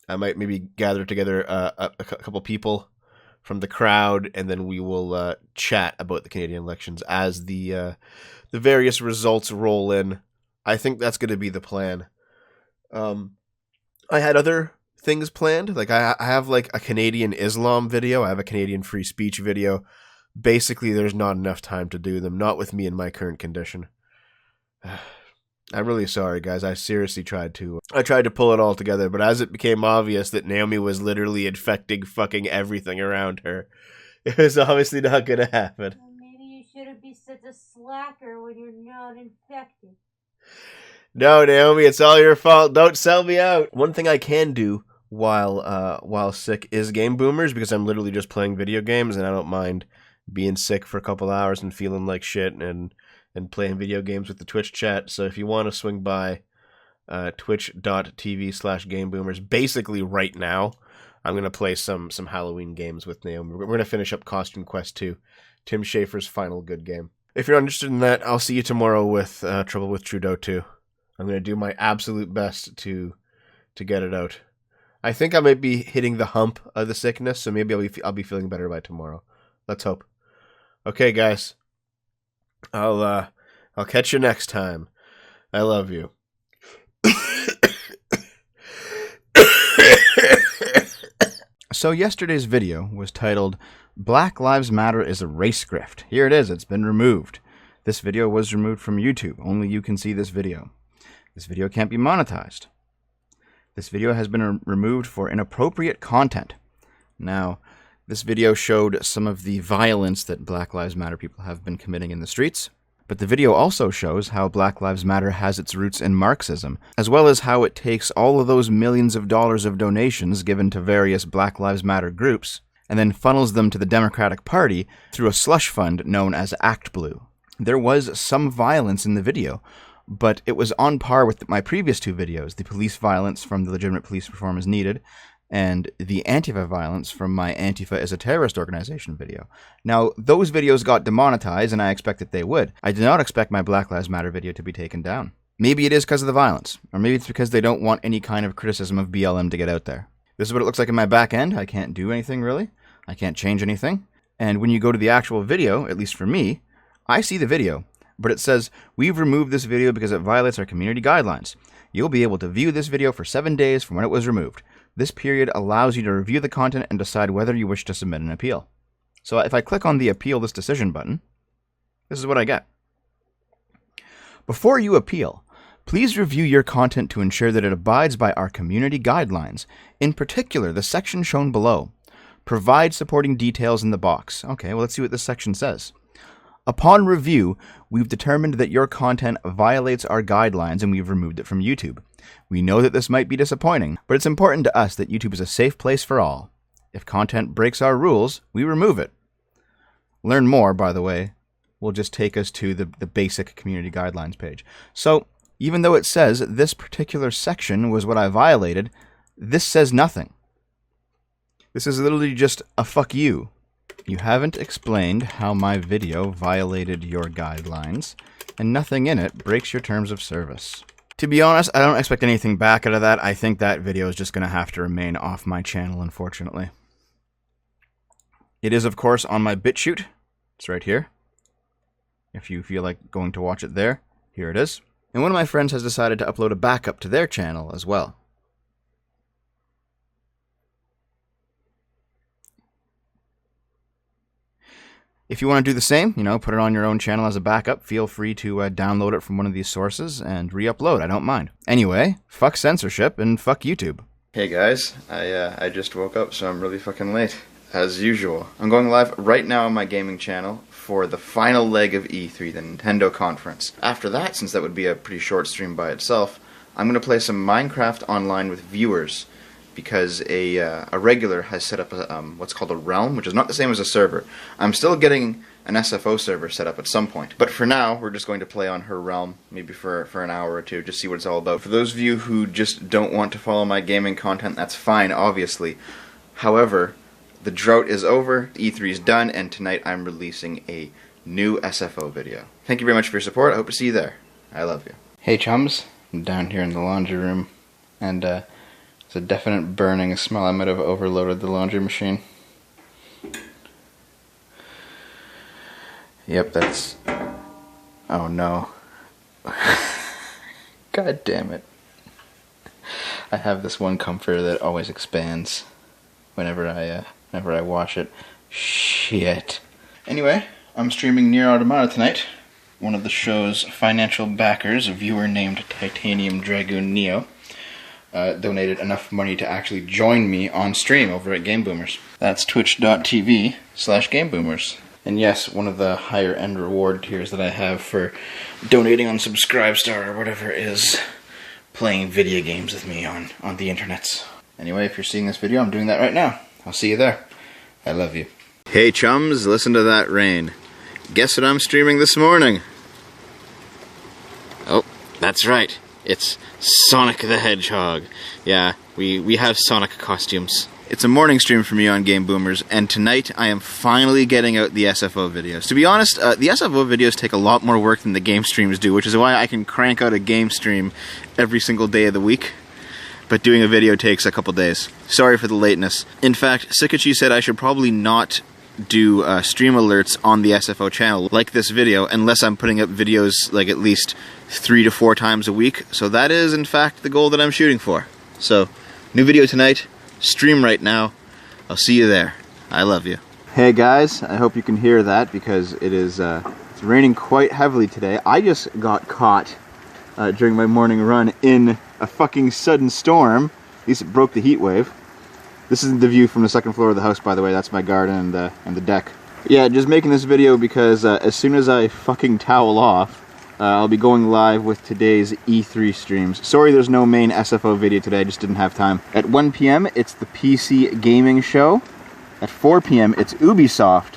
I might maybe gather together a couple people from the crowd, and then we will chat about the Canadian elections as the various results roll in. I think that's going to be the plan. I had other things planned. Like I have like a Canadian Islam video. I have a Canadian free speech video. Basically, there's not enough time to do them. Not with me in my current condition. I'm really sorry, guys. I seriously tried to pull it all together, but as it became obvious that Naomi was literally infecting fucking everything around her, it was obviously not going to happen. Well, maybe you shouldn't be such a slacker when you're not infected. No, Naomi, it's all your fault. Don't sell me out. One thing I can do while sick is Game Boomers, because I'm literally just playing video games, and I don't mind being sick for a couple hours and feeling like shit and playing video games with the Twitch chat. So if you want to swing by twitch.tv/GameBoomers, basically right now, I'm going to play some Halloween games with Naomi. We're going to finish up Costume Quest 2, Tim Schafer's final good game. If you're interested in that, I'll see you tomorrow with Trouble with Trudeau 2. I'm going to do my absolute best to get it out. I think I might be hitting the hump of the sickness, so maybe I'll be feeling better by tomorrow. Let's hope. Okay, guys. I'll catch you next time. I love you. So yesterday's video was titled Black Lives Matter is a Race Grift. Here it is. It's been removed. This video was removed from YouTube. Only you can see this video. This video can't be monetized. This video has been removed for inappropriate content. Now, this video showed some of the violence that Black Lives Matter people have been committing in the streets, but the video also shows how Black Lives Matter has its roots in Marxism, as well as how it takes all of those millions of dollars of donations given to various Black Lives Matter groups, and then funnels them to the Democratic Party through a slush fund known as Act Blue. There was some violence in the video, but it was on par with my previous two videos, the police violence from the Legitimate Police Reform is Needed, and the Antifa violence from my Antifa is a Terrorist Organization video. Now, those videos got demonetized, and I expect that they would. I did not expect my Black Lives Matter video to be taken down. Maybe it is because of the violence, or maybe it's because they don't want any kind of criticism of BLM to get out there. This is what it looks like in my back end. I can't do anything, really. I can't change anything. And when you go to the actual video, at least for me, I see the video, but it says, we've removed this video because it violates our community guidelines. You'll be able to view this video for 7 days from when it was removed. This period allows you to review the content and decide whether you wish to submit an appeal. So if I click on the Appeal this decision button, this is what I get. Before you appeal, please review your content to ensure that it abides by our community guidelines, in particular the section shown below. Provide supporting details in the box. Okay, well, let's see what this section says. Upon review, we've determined that your content violates our guidelines and we've removed it from YouTube. We know that this might be disappointing, but it's important to us that YouTube is a safe place for all. If content breaks our rules, we remove it. Learn more, by the way, will just take us to the basic community guidelines page. So, even though it says this particular section was what I violated, this says nothing. This is literally just a fuck you. You haven't explained how my video violated your guidelines, and nothing in it breaks your terms of service. To be honest, I don't expect anything back out of that. I think that video is just going to have to remain off my channel, unfortunately. It is, of course, on my BitChute. It's right here. If you feel like going to watch it there, here it is. And one of my friends has decided to upload a backup to their channel as well. If you want to do the same, put it on your own channel as a backup, feel free to download it from one of these sources and re-upload. I don't mind. Anyway, fuck censorship and fuck YouTube. Hey guys, I just woke up, so I'm really fucking late. as usual. I'm going live right now on my gaming channel for the final leg of E3, the Nintendo conference. After that, since that would be a pretty short stream by itself, I'm going to play some Minecraft online with viewers, because a regular has set up what's called a realm, which is not the same as a server. I'm still getting an SFO server set up at some point, but for now we're just going to play on her realm, maybe for an hour or two, just see what it's all about. For those of you who just don't want to follow my gaming content, that's fine, obviously. However, the drought is over, E3 is done, and tonight I'm releasing a new SFO video. Thank you very much for your support. I hope to see you there. I love you. Hey chums, I'm down here in the laundry room, and it's a definite burning smell. I might have overloaded the laundry machine. Yep, that's... oh no. God damn it. I have this one comforter that always expands whenever I wash it. Shit. Anyway, I'm streaming Nier Automata tonight. One of the show's financial backers, a viewer named Titanium Dragoon Neo, donated enough money to actually join me on stream over at Game Boomers. That's twitch.tv/GameBoomers. And yes, one of the higher end reward tiers that I have for donating on Subscribestar or whatever is playing video games with me on the internets. Anyway, if you're seeing this video, I'm doing that right now. I'll see you there. I love you. Hey chums, listen to that rain. Guess what I'm streaming this morning? Oh, that's right. It's Sonic the Hedgehog. Yeah, we have Sonic costumes. It's a morning stream for me on Game Boomers, and tonight I am finally getting out the SFO videos. To be honest, the SFO videos take a lot more work than the game streams do, which is why I can crank out a game stream every single day of the week. But doing a video takes a couple days. Sorry for the lateness. In fact, Sikachi said I should probably not do stream alerts on the SFO channel, like this video, unless I'm putting up videos like at least 3 to 4 times a week. So that is, in fact, the goal that I'm shooting for. So, new video tonight. Stream right now. I'll see you there. I love you. Hey guys, I hope you can hear that because it is it's raining quite heavily today. I just got caught during my morning run in a fucking sudden storm. At least it broke the heat wave. This is the view from the second floor of the house, by the way. That's my garden and the deck. Yeah, just making this video because as soon as I fucking towel off, I'll be going live with today's E3 streams. Sorry there's no main SFO video today, I just didn't have time. At 1 p.m. it's the PC Gaming Show. At 4 p.m. it's Ubisoft.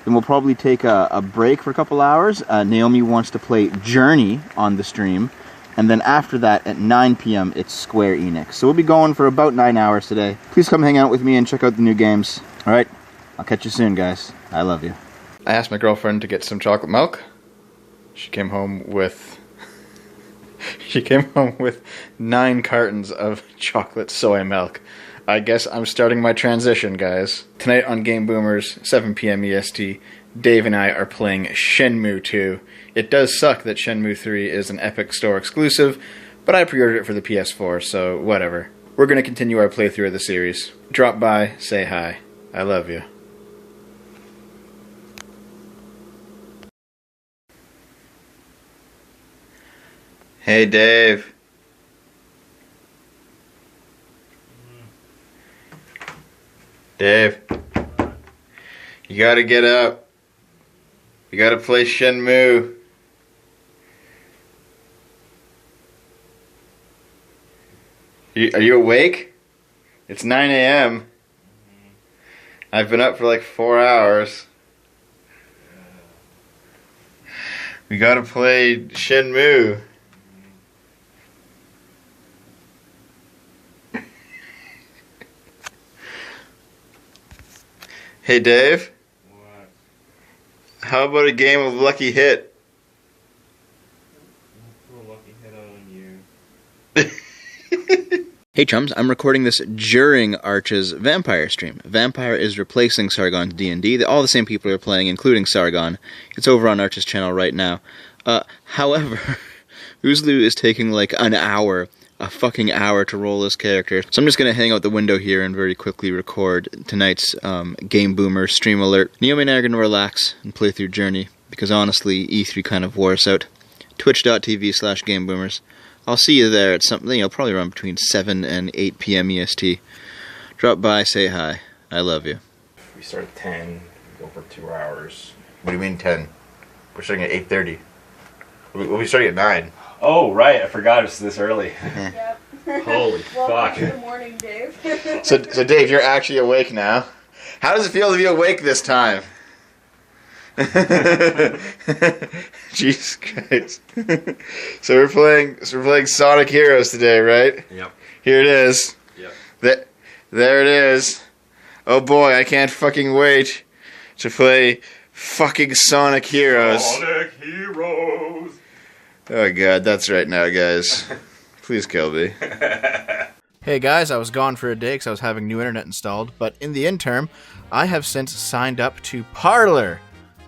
Then we'll probably take a break for a couple hours. Naomi wants to play Journey on the stream. And then after that, at 9 p.m. it's Square Enix. So we'll be going for about 9 hours today. Please come hang out with me and check out the new games. Alright, I'll catch you soon guys. I love you. I asked my girlfriend to get some chocolate milk. She came home with 9 cartons of chocolate soy milk. I guess I'm starting my transition, guys. Tonight on Game Boomers, 7 p.m. EST, Dave and I are playing Shenmue 2. It does suck that Shenmue 3 is an Epic Store exclusive, but I pre-ordered it for the PS4, so whatever. We're going to continue our playthrough of the series. Drop by, say hi. I love you. Hey, Dave. Dave. You gotta get up. You gotta play Shenmue. Are you awake? It's 9 a.m. I've been up for like 4 hours. We gotta play Shenmue. Hey Dave? What? How about a game of Lucky Hit? I'll throw a lucky hit on you. Hey chums, I'm recording this during Arch's Vampire stream. Vampire is replacing Sargon's D&D. All the same people are playing, including Sargon. It's over on Arch's channel right now. However, Uzlu is taking like a fucking hour to roll this character. So I'm just going to hang out the window here and very quickly record tonight's Game Boomer stream alert. Naomi and I are going to relax and play through Journey, because honestly, E3 kind of wore us out. Twitch.tv/GameBoomers. I'll see you there at something, probably around between 7 and 8 p.m. EST. Drop by, say hi. I love you. We start at 10, go for 2 hours. What do you mean 10? We're starting at 8:30. We'll be starting at 9. Oh, right. I forgot it's this early. Yep. Holy Welcome fuck. to the morning, Dave. So Dave, you're actually awake now. How does it feel to be awake this time? Jesus Christ. So we're playing Sonic Heroes today, right? Yep. Here it is. Yep. There it is. Oh boy, I can't fucking wait to play fucking Sonic Heroes. Sonic Heroes. Oh god, that's right now, guys. Please kill me. Hey guys, I was gone for a day because I was having new internet installed, but in the interim, I have since signed up to Parler.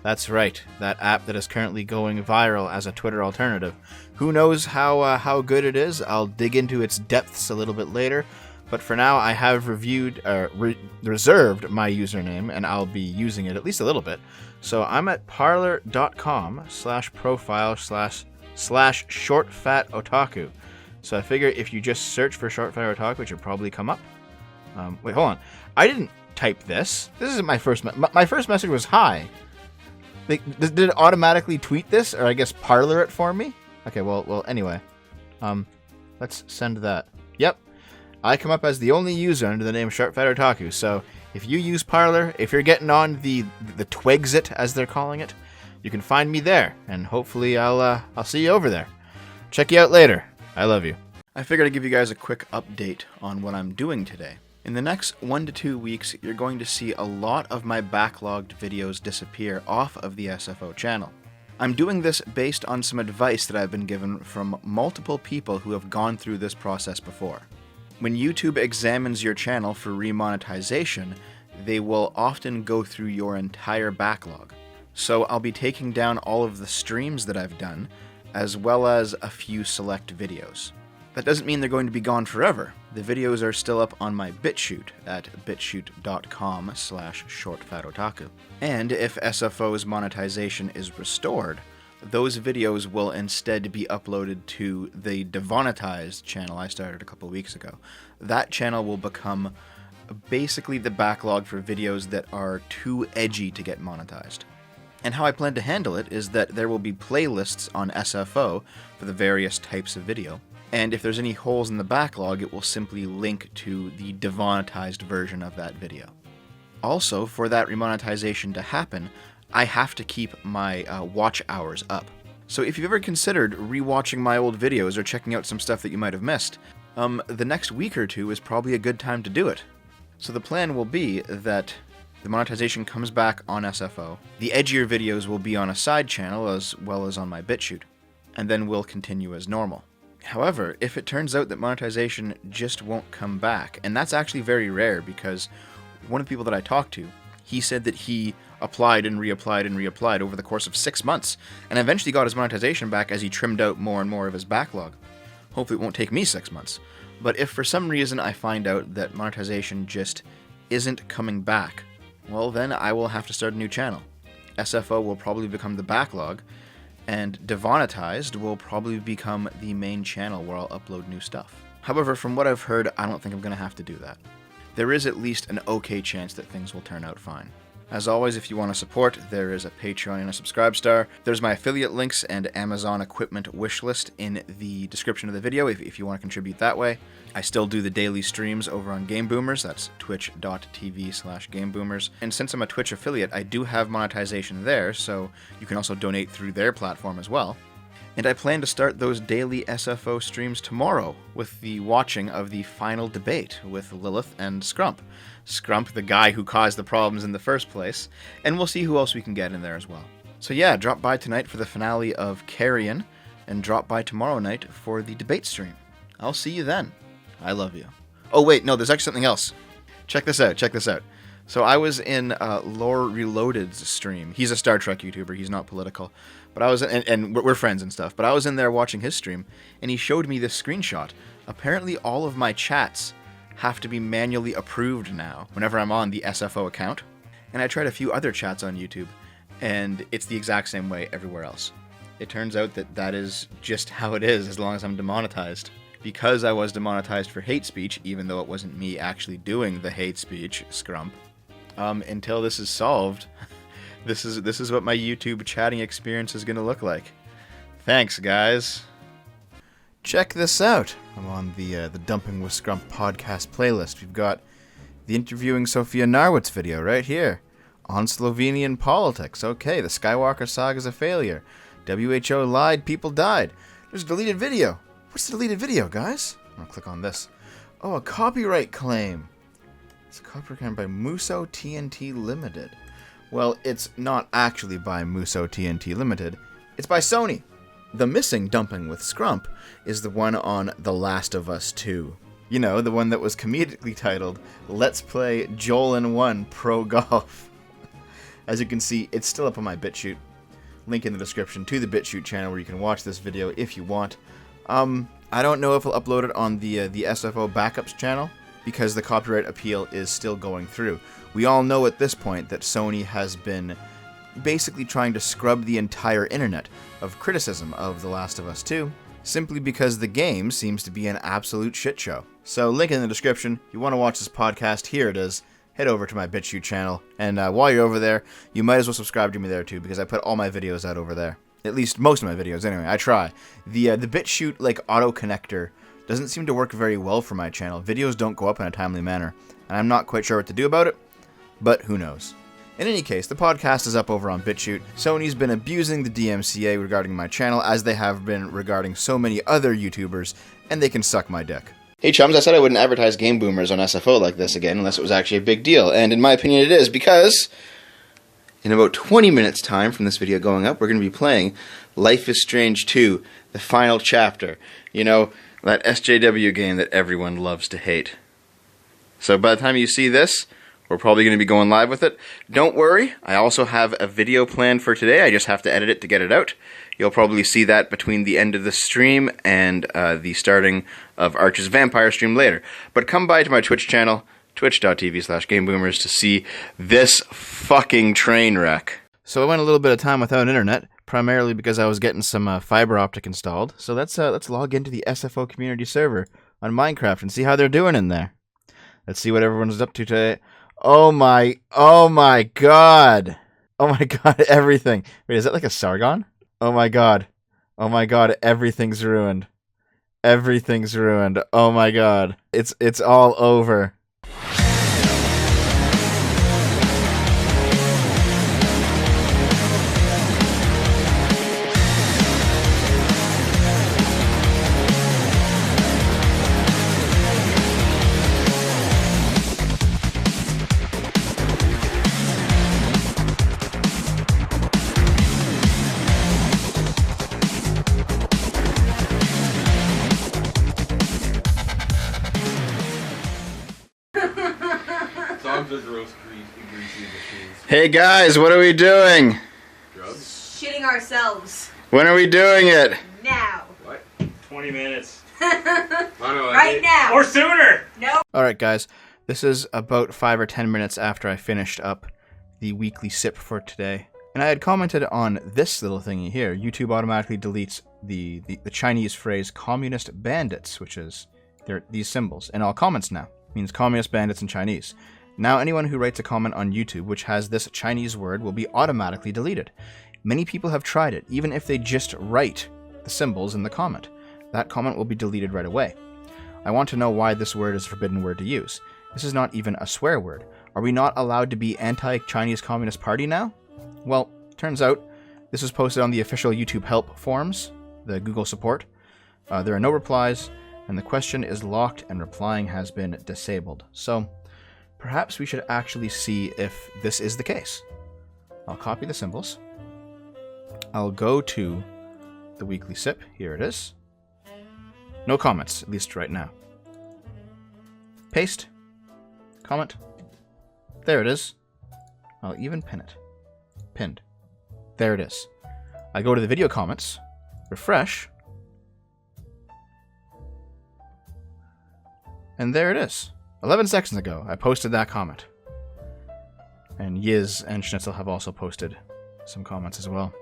That's right, that app that is currently going viral as a Twitter alternative. Who knows how good it is? I'll dig into its depths a little bit later, but for now I have reserved my username, and I'll be using it at least a little bit. So I'm at parler.com/profile/shortfatotaku. So I figure if you just search for Short Fat Otaku, it should probably come up. Wait, hold on. I didn't type this. This isn't my first my first message was hi. Did it automatically tweet this, or I guess Parler it for me? Okay, well, anyway. Let's send that. Yep. I come up as the only user under the name Short Fat Otaku, so if you use Parler, if you're getting on the Twigsit, as they're calling it, you can find me there, and hopefully I'll see you over there. Check you out later. I love you. I figured I'd give you guys a quick update on what I'm doing today. In the next 1 to 2 weeks, you're going to see a lot of my backlogged videos disappear off of the SFO channel. I'm doing this based on some advice that I've been given from multiple people who have gone through this process before. When YouTube examines your channel for remonetization, they will often go through your entire backlog. So I'll be taking down all of the streams that I've done, as well as a few select videos. That doesn't mean they're going to be gone forever. The videos are still up on my BitChute at bitchute.com/shortfatotaku. And if SFO's monetization is restored, those videos will instead be uploaded to the demonetized channel I started a couple weeks ago. That channel will become basically the backlog for videos that are too edgy to get monetized. And how I plan to handle it is that there will be playlists on SFO for the various types of video. And if there's any holes in the backlog, it will simply link to the demonetized version of that video. Also, for that remonetization to happen, I have to keep my watch hours up. So if you've ever considered rewatching my old videos or checking out some stuff that you might have missed, the next week or two is probably a good time to do it. So the plan will be that the monetization comes back on SFO, the edgier videos will be on a side channel as well as on my BitChute, and then we'll continue as normal. However, if it turns out that monetization just won't come back, and that's actually very rare because one of the people that I talked to, he said that he applied and reapplied over the course of 6 months, and eventually got his monetization back as he trimmed out more and more of his backlog. Hopefully it won't take me 6 months. But if for some reason I find out that monetization just isn't coming back, well then I will have to start a new channel. SFO will probably become the backlog, and Demonetized will probably become the main channel where I'll upload new stuff. However, from what I've heard, I don't think I'm going to have to do that. There is at least an okay chance that things will turn out fine. As always, if you want to support, there is a Patreon and a Subscribestar. There's my affiliate links and Amazon equipment wish list in the description of the video if you want to contribute that way. I still do the daily streams over on Game Boomers. That's twitch.tv/GameBoomers. And since I'm a Twitch affiliate, I do have monetization there, so you can also donate through their platform as well. And I plan to start those daily SFO streams tomorrow with the watching of the final debate with Lilith and Scrump. Scrump, the guy who caused the problems in the first place, and we'll see who else we can get in there as well. So yeah, drop by tonight for the finale of Carrion, and drop by tomorrow night for the debate stream. I'll see you then. I love you. Oh wait, no, there's actually something else. Check this out. So I was in Lore Reloaded's stream. He's a Star Trek YouTuber. He's not political, but I was, and we're friends and stuff. But I was in there watching his stream, and he showed me this screenshot. Apparently, all of my chats have to be manually approved now whenever I'm on the SFO account. And I tried a few other chats on YouTube, and it's the exact same way everywhere else. It turns out that that is just how it is as long as I'm demonetized. Because I was demonetized for hate speech, even though it wasn't me actually doing the hate speech, Scrump, until this is solved, this is what my YouTube chatting experience is going to look like. Thanks, guys. Check this out. I'm on the Dumping with Scrump podcast playlist. We've got the interviewing Sophia Narwitz video right here on Slovenian politics. Okay, the Skywalker saga is a failure. WHO lied, people died. There's a deleted video. What's the deleted video, guys? I'm gonna click on this. Oh, a copyright claim. It's a copyright claim by Muso TNT Limited. Well, it's not actually by Muso TNT Limited. It's by Sony. The missing Dumping with Scrump is the one on The Last of Us 2. You know, the one that was comedically titled, Let's Play Joel and 1 Pro Golf. As you can see, it's still up on my BitChute. Link in the description to the BitChute channel where you can watch this video if you want. I don't know if I'll upload it on the SFO backups channel, because the copyright appeal is still going through. We all know at this point that Sony has been basically trying to scrub the entire internet of criticism of The Last of Us 2, simply because the game seems to be an absolute shit show. So link in the description. If you want to watch this podcast, here it is. Head over to my BitChute channel, and while you're over there, you might as well subscribe to me there too, because I put all my videos out over there. At least most of my videos, anyway. I try. The BitChute auto connector doesn't seem to work very well for my channel. Videos don't go up in a timely manner, and I'm not quite sure what to do about it, but who knows. In any case, the podcast is up over on BitChute. Sony's been abusing the DMCA regarding my channel, as they have been regarding so many other YouTubers, and they can suck my dick. Hey chums, I said I wouldn't advertise Game Boomers on SFO like this again unless it was actually a big deal, and in my opinion it is, because in about 20 minutes time from this video going up, we're going to be playing Life is Strange 2, the final chapter. You know, that SJW game that everyone loves to hate. So by the time you see this, we're probably going to be going live with it. Don't worry, I also have a video planned for today. I just have to edit it to get it out. You'll probably see that between the end of the stream and the starting of Arch's Vampire stream later. But come by to my Twitch channel, twitch.tv/GameBoomers, to see this fucking train wreck. So I went a little bit of time without internet, primarily because I was getting some fiber optic installed. So let's log into the SFO community server on Minecraft and see how they're doing in there. Let's see what everyone's up to today. Oh my god. Oh my god, everything. Wait, is that like a Sargon? Oh my god, everything's ruined. Everything's ruined. Oh my god. It's all over. Hey guys, what are we doing? Drugs? Shitting ourselves. When are we doing it? Now. What? 20 minutes. Right now. Or sooner! No. Alright guys, this is about 5 or 10 minutes after I finished up the weekly sip for today. And I had commented on this little thingy here. YouTube automatically deletes the Chinese phrase communist bandits, which is these symbols in all comments now. It means communist bandits in Chinese. Now anyone who writes a comment on YouTube which has this Chinese word will be automatically deleted. Many people have tried it, even if they just write the symbols in the comment. That comment will be deleted right away. I want to know why this word is a forbidden word to use. This is not even a swear word. Are we not allowed to be anti-Chinese Communist Party now? Well, turns out this was posted on the official YouTube help forums, the Google support. There are no replies, and the question is locked and replying has been disabled. So perhaps we should actually see if this is the case. I'll copy the symbols. I'll go to the weekly sip. Here it is. No comments, at least right now. Paste. Comment. There it is. I'll even pin it. Pinned. There it is. I go to the video comments. Refresh. And there it is. 11 seconds ago, I posted that comment. And Yiz and Schnitzel have also posted some comments as well.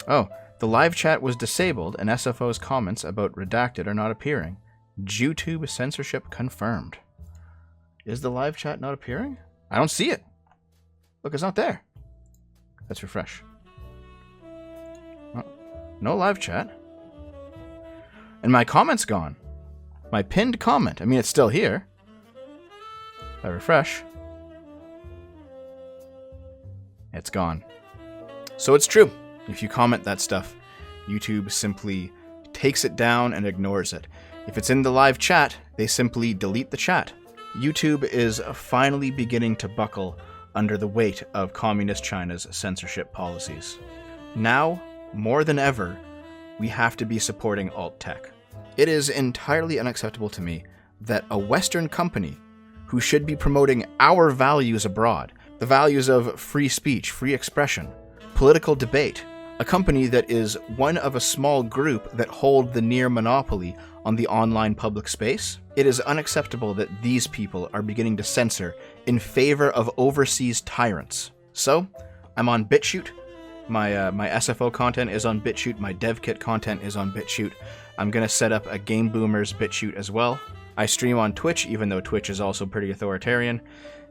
Oh, the live chat was disabled and SFO's comments about redacted are not appearing. YouTube censorship confirmed. Is the live chat not appearing? I don't see it. Look, it's not there. Let's refresh. Oh, no live chat. And my comment's gone. My pinned comment. I mean, it's still here. I refresh. It's gone. So it's true. If you comment that stuff, YouTube simply takes it down and ignores it. If it's in the live chat, they simply delete the chat. YouTube is finally beginning to buckle under the weight of Communist China's censorship policies. Now, more than ever, we have to be supporting alt-tech. It is entirely unacceptable to me that a Western company who should be promoting our values abroad, the values of free speech, free expression, political debate, a company that is one of a small group that hold the near monopoly on the online public space, it is unacceptable that these people are beginning to censor in favor of overseas tyrants. So, I'm on BitChute. My SFO content is on BitChute. My DevKit content is on BitChute. I'm going to set up a Game Boomers BitChute as well. I stream on Twitch, even though Twitch is also pretty authoritarian.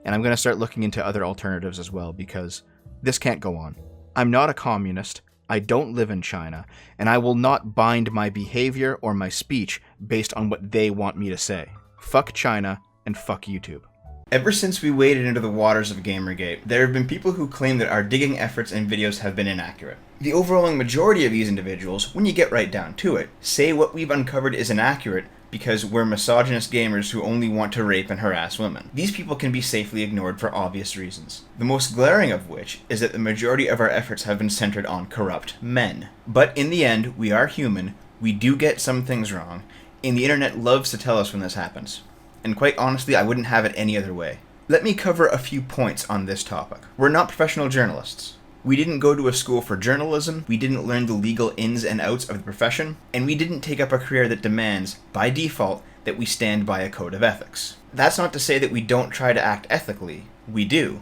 And I'm going to start looking into other alternatives as well, because this can't go on. I'm not a communist. I don't live in China, and I will not bind my behavior or my speech based on what they want me to say. Fuck China, and fuck YouTube. Ever since we waded into the waters of Gamergate, there have been people who claim that our digging efforts and videos have been inaccurate. The overwhelming majority of these individuals, when you get right down to it, say what we've uncovered is inaccurate because we're misogynist gamers who only want to rape and harass women. These people can be safely ignored for obvious reasons. The most glaring of which is that the majority of our efforts have been centered on corrupt men. But in the end, we are human, we do get some things wrong, and the internet loves to tell us when this happens. And quite honestly, I wouldn't have it any other way. Let me cover a few points on this topic. We're not professional journalists. We didn't go to a school for journalism, we didn't learn the legal ins and outs of the profession, and we didn't take up a career that demands, by default, that we stand by a code of ethics. That's not to say that we don't try to act ethically. We do.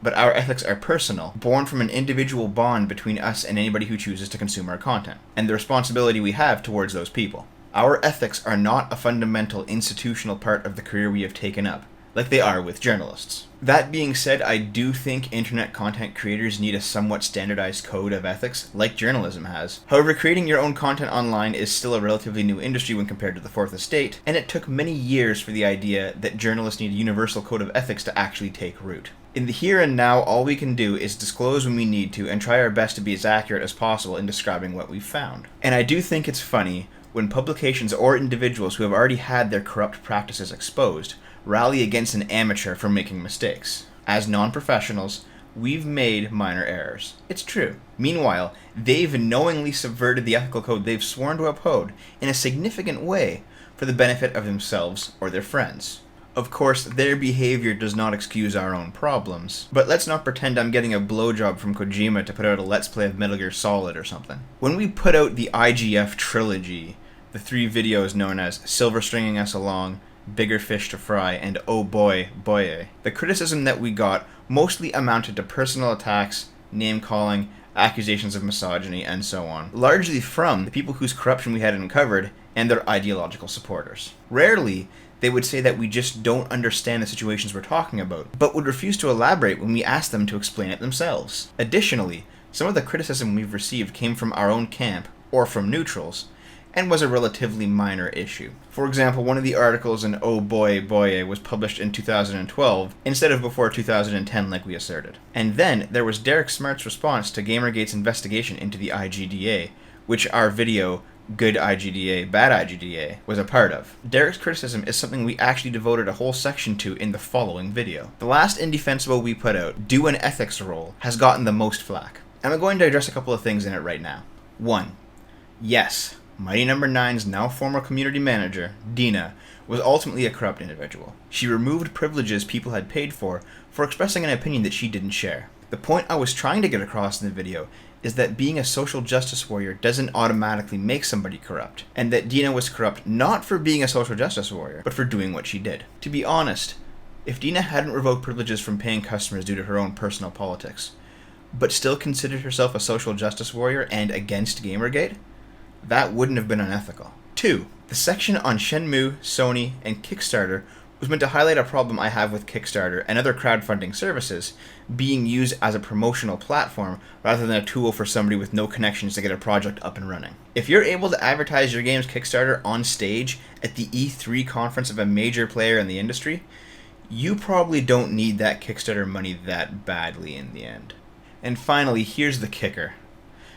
But our ethics are personal, born from an individual bond between us and anybody who chooses to consume our content, and the responsibility we have towards those people. Our ethics are not a fundamental institutional part of the career we have taken up, like they are with journalists. That being said, I do think internet content creators need a somewhat standardized code of ethics, like journalism has. However, creating your own content online is still a relatively new industry when compared to the Fourth Estate, and it took many years for the idea that journalists need a universal code of ethics to actually take root. In the here and now, all we can do is disclose when we need to and try our best to be as accurate as possible in describing what we've found. And I do think it's funny when publications or individuals who have already had their corrupt practices exposed rally against an amateur for making mistakes. As non-professionals, we've made minor errors. It's true. Meanwhile, they've knowingly subverted the ethical code they've sworn to uphold in a significant way for the benefit of themselves or their friends. Of course, their behavior does not excuse our own problems, but let's not pretend I'm getting a blowjob from Kojima to put out a Let's Play of Metal Gear Solid or something. When we put out the IGF trilogy, the 3 videos known as Silver Stringing Us Along, Bigger Fish to Fry, and Oh Boy, Boye, the criticism that we got mostly amounted to personal attacks, name-calling, accusations of misogyny, and so on, largely from the people whose corruption we had uncovered and their ideological supporters. Rarely, they would say that we just don't understand the situations we're talking about, but would refuse to elaborate when we asked them to explain it themselves. Additionally, some of the criticism we've received came from our own camp, or from neutrals, and was a relatively minor issue. For example, one of the articles in Oh Boy, Boye was published in 2012, instead of before 2010 like we asserted. And then, there was Derek Smart's response to Gamergate's investigation into the IGDA, which our video, Good IGDA, Bad IGDA, was a part of. Derek's criticism is something we actually devoted a whole section to in the following video. The last Indefensible we put out, Do an Ethics Roll, has gotten the most flack. And I'm going to address a couple of things in it right now. 1. Yes, Mighty No. 9's now former community manager, Dina, was ultimately a corrupt individual. She removed privileges people had paid for expressing an opinion that she didn't share. The point I was trying to get across in the video is that being a social justice warrior doesn't automatically make somebody corrupt, and that Dina was corrupt not for being a social justice warrior, but for doing what she did. To be honest, if Dina hadn't revoked privileges from paying customers due to her own personal politics, but still considered herself a social justice warrior and against Gamergate, that wouldn't have been unethical. 2. The section on Shenmue, Sony, and Kickstarter was meant to highlight a problem I have with Kickstarter and other crowdfunding services being used as a promotional platform rather than a tool for somebody with no connections to get a project up and running. If you're able to advertise your game's Kickstarter on stage at the E3 conference of a major player in the industry, you probably don't need that Kickstarter money that badly in the end. And finally, here's the kicker.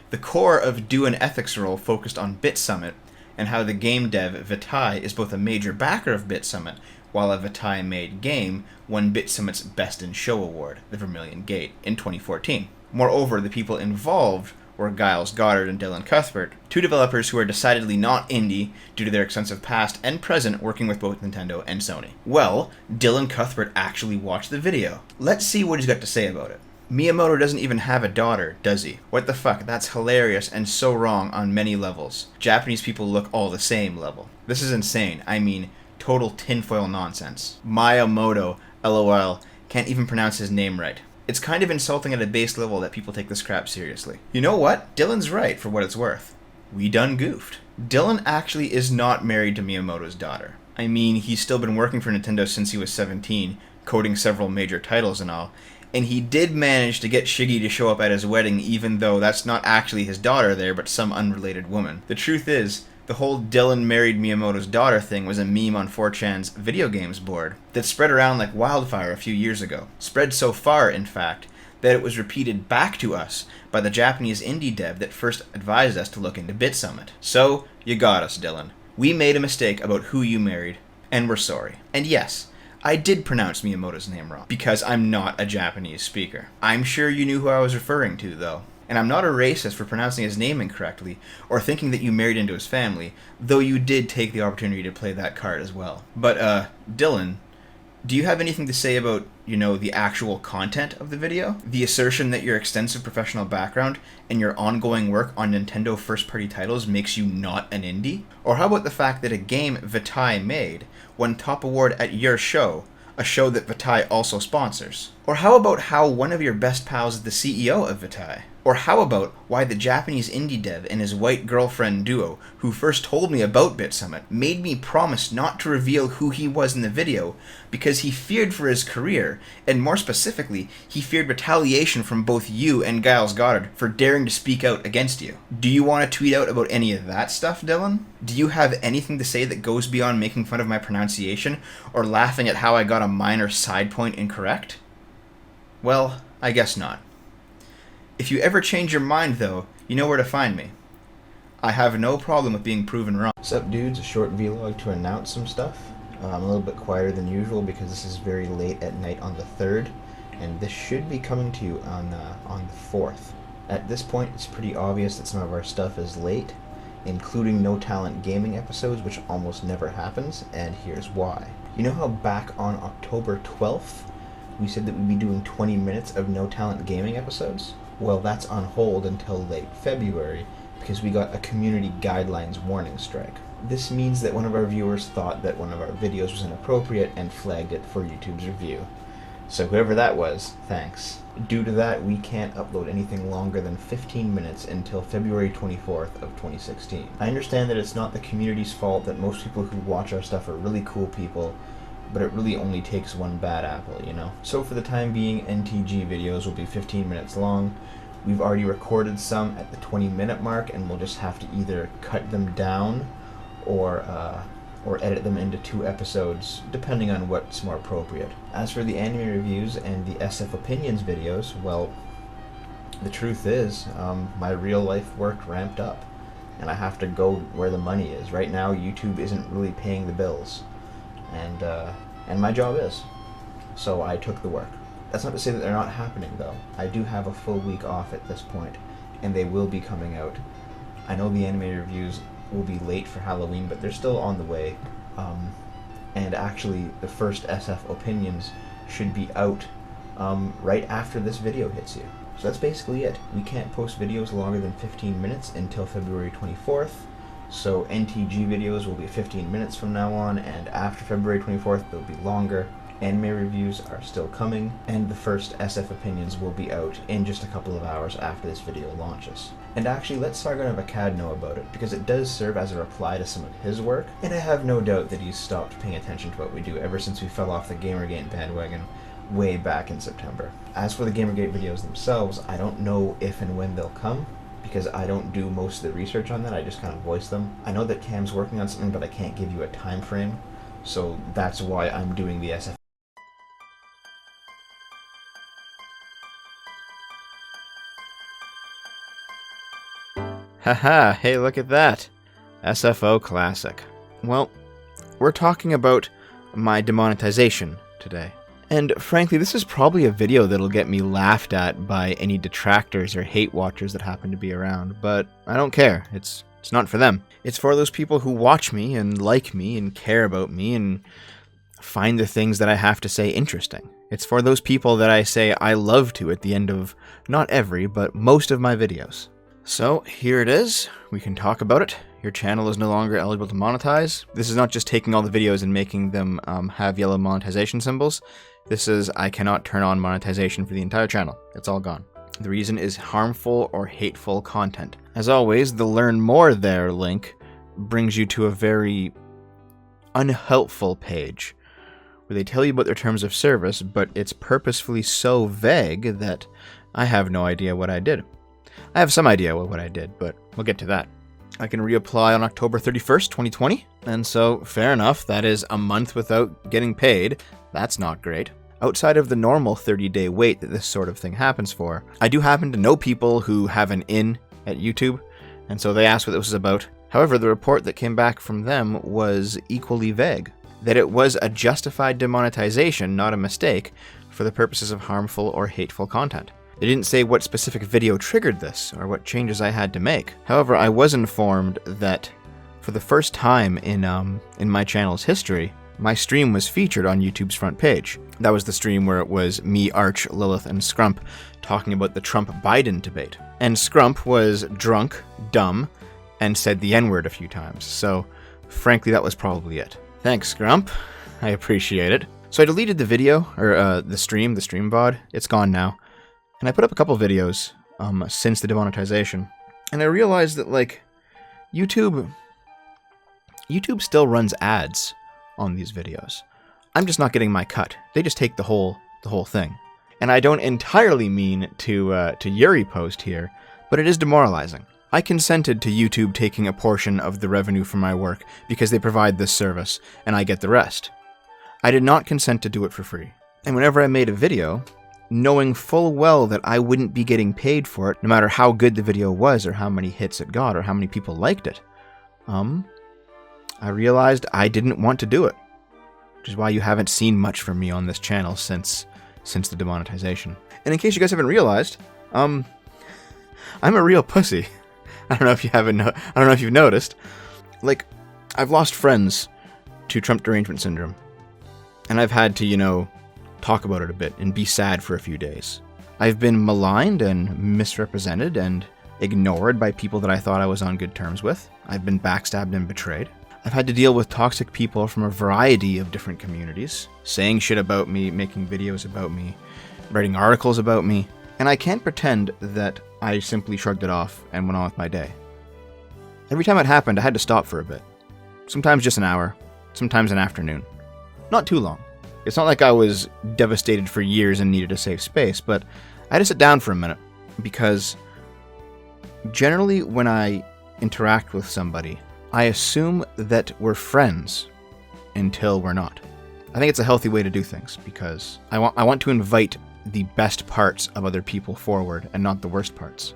The core of Do an Ethics Roll focused on BitSummit and how the game dev Vitae is both a major backer of BitSummit, while a Vitae-made game won BitSummit's Best in Show award, the Vermilion Gate, in 2014. Moreover, the people involved were Giles Goddard and Dylan Cuthbert, two developers who are decidedly not indie due to their extensive past and present working with both Nintendo and Sony. Well, Dylan Cuthbert actually watched the video. Let's see what he's got to say about it. Miyamoto doesn't even have a daughter, does he? What the fuck, that's hilarious and so wrong on many levels. Japanese people look all the same level. This is insane. I mean, total tinfoil nonsense. Miyamoto, lol, can't even pronounce his name right. It's kind of insulting at a base level that people take this crap seriously. You know what? Dylan's right for what it's worth. We done goofed. Dylan actually is not married to Miyamoto's daughter. I mean, he's still been working for Nintendo since he was 17, coding several major titles and all, and he did manage to get Shiggy to show up at his wedding even though that's not actually his daughter there but some unrelated woman. The truth is, the whole Dylan married Miyamoto's daughter thing was a meme on 4chan's video games board that spread around like wildfire a few years ago. Spread so far, in fact, that it was repeated back to us by the Japanese indie dev that first advised us to look into BitSummit. So, you got us, Dylan. We made a mistake about who you married, and we're sorry. And yes, I did pronounce Miyamoto's name wrong, because I'm not a Japanese speaker. I'm sure you knew who I was referring to, though. And I'm not a racist for pronouncing his name incorrectly, or thinking that you married into his family, though you did take the opportunity to play that card as well. But, Dylan, do you have anything to say about, the actual content of the video? The assertion that your extensive professional background and your ongoing work on Nintendo first-party titles makes you not an indie? Or how about the fact that a game Vitae made won top award at your show, a show that Vitae also sponsors? Or how about how one of your best pals is the CEO of Vitae? Or how about why the Japanese indie dev and his white girlfriend duo, who first told me about BitSummit, made me promise not to reveal who he was in the video because he feared for his career, and more specifically, he feared retaliation from both you and Giles Goddard for daring to speak out against you. Do you want to tweet out about any of that stuff, Dylan? Do you have anything to say that goes beyond making fun of my pronunciation or laughing at how I got a minor side point incorrect? Well, I guess not. If you ever change your mind, though, you know where to find me. I have no problem with being proven wrong. What's up, dudes? A short vlog to announce some stuff. I'm a little bit quieter than usual because this is very late at night on the 3rd, and this should be coming to you on the 4th. At this point, it's pretty obvious that some of our stuff is late, including No Talent Gaming episodes, which almost never happens, and here's why. You know how back on October 12th, we said that we'd be doing 20 minutes of No Talent Gaming episodes? Well, that's on hold until late February because we got a community guidelines warning strike. This means that one of our viewers thought that one of our videos was inappropriate and flagged it for YouTube's review. So whoever that was, thanks. Due to that, we can't upload anything longer than 15 minutes until February 24th of 2016. I understand that it's not the community's fault that most people who watch our stuff are really cool people, but it really only takes one bad apple, So for the time being, NTG videos will be 15 minutes long. We've already recorded some at the 20-minute mark, and we'll just have to either cut them down or edit them into 2 episodes, depending on what's more appropriate. As for the anime reviews and the SF Opinions videos, well, the truth is, my real-life work ramped up, and I have to go where the money is. Right now, YouTube isn't really paying the bills. And my job is. So I took the work. That's not to say that they're not happening, though. I do have a full week off at this point, and they will be coming out. I know the anime reviews will be late for Halloween, but they're still on the way. And actually, the first SF Opinions should be out right after this video hits you. So that's basically it. We can't post videos longer than 15 minutes until February 24th. So NTG videos will be 15 minutes from now on, and after February 24th they'll be longer. Anime reviews are still coming, and the first SF opinions will be out in just a couple of hours after this video launches. And actually, let Sargon of Akkad know about it, because it does serve as a reply to some of his work, and I have no doubt that he's stopped paying attention to what we do ever since we fell off the Gamergate bandwagon way back in September. As for the Gamergate videos themselves, I don't know if and when they'll come, because I don't do most of the research on that, I just kind of voice them. I know that Cam's working on something, but I can't give you a time frame, so that's why I'm doing the SF. Haha, hey, look at that. SFO Classic. Well, we're talking about my demonetization today. And frankly, this is probably a video that'll get me laughed at by any detractors or hate watchers that happen to be around, but I don't care. It's not for them. It's for those people who watch me and like me and care about me and find the things that I have to say interesting. It's for those people that I say I love to at the end of not every, but most of my videos. So here it is. We can talk about it. Your channel is no longer eligible to monetize. This is not just taking all the videos and making them have yellow monetization symbols. This is I cannot turn on monetization for the entire channel. It's all gone. The reason is harmful or hateful content. As always, the Learn More There link brings you to a very unhelpful page where they tell you about their terms of service, but it's purposefully so vague that I have no idea what I did. I have some idea what I did, but we'll get to that. I can reapply on October 31st, 2020, and so fair enough, that is a month without getting paid. That's not great. Outside of the normal 30-day wait that this sort of thing happens for, I do happen to know people who have an in at YouTube, and so they asked what this was about. However, the report that came back from them was equally vague, that it was a justified demonetization, not a mistake, for the purposes of harmful or hateful content. They didn't say what specific video triggered this, or what changes I had to make. However, I was informed that for the first time in my channel's history, my stream was featured on YouTube's front page. That was the stream where it was me, Arch, Lilith, and Scrump talking about the Trump-Biden debate. And Scrump was drunk, dumb, and said the N-word a few times. So, frankly, that was probably it. Thanks, Scrump. I appreciate it. So I deleted the video, or the stream VOD. It's gone now. And I put up a couple videos since the demonetization, and I realized that, like, YouTube still runs ads on these videos. I'm just not getting my cut. They just take the whole thing. And I don't entirely mean to Yuri post here, but it is demoralizing. I consented to YouTube taking a portion of the revenue from my work because they provide this service, and I get the rest. I did not consent to do it for free. And whenever I made a video, knowing full well that I wouldn't be getting paid for it, no matter how good the video was, or how many hits it got, or how many people liked it, I realized I didn't want to do it. Which is why you haven't seen much from me on this channel since the demonetization. And in case you guys haven't realized, I'm a real pussy. I don't know if you've noticed. Like, I've lost friends to Trump derangement syndrome. And I've had to, talk about it a bit and be sad for a few days. I've been maligned and misrepresented and ignored by people that I thought I was on good terms with. I've been backstabbed and betrayed. I've had to deal with toxic people from a variety of different communities, saying shit about me, making videos about me, writing articles about me, and I can't pretend that I simply shrugged it off and went on with my day. Every time it happened, I had to stop for a bit. Sometimes just an hour, sometimes an afternoon. Not too long. It's not like I was devastated for years and needed a safe space, but I had to sit down for a minute, because generally when I interact with somebody, I assume that we're friends until we're not. I think it's a healthy way to do things, because I want to invite the best parts of other people forward and not the worst parts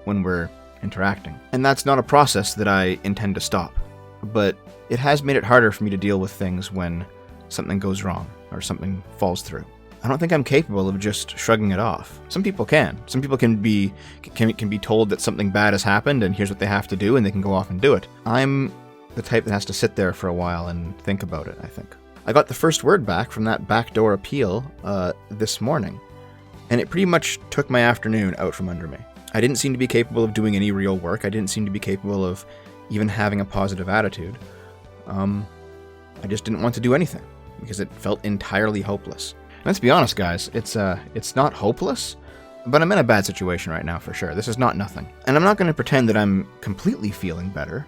when we're interacting. And that's not a process that I intend to stop, but it has made it harder for me to deal with things when something goes wrong or something falls through. I don't think I'm capable of just shrugging it off. Some people can. Some people can be told that something bad has happened and here's what they have to do, and they can go off and do it. I'm the type that has to sit there for a while and think about it, I think. I got the first word back from that backdoor appeal this morning, and it pretty much took my afternoon out from under me. I didn't seem to be capable of doing any real work. I didn't seem to be capable of even having a positive attitude. I just didn't want to do anything. because it felt entirely hopeless. Let's be honest, guys, it's not hopeless, but I'm in a bad situation right now for sure. This is not nothing. And I'm not going to pretend that I'm completely feeling better.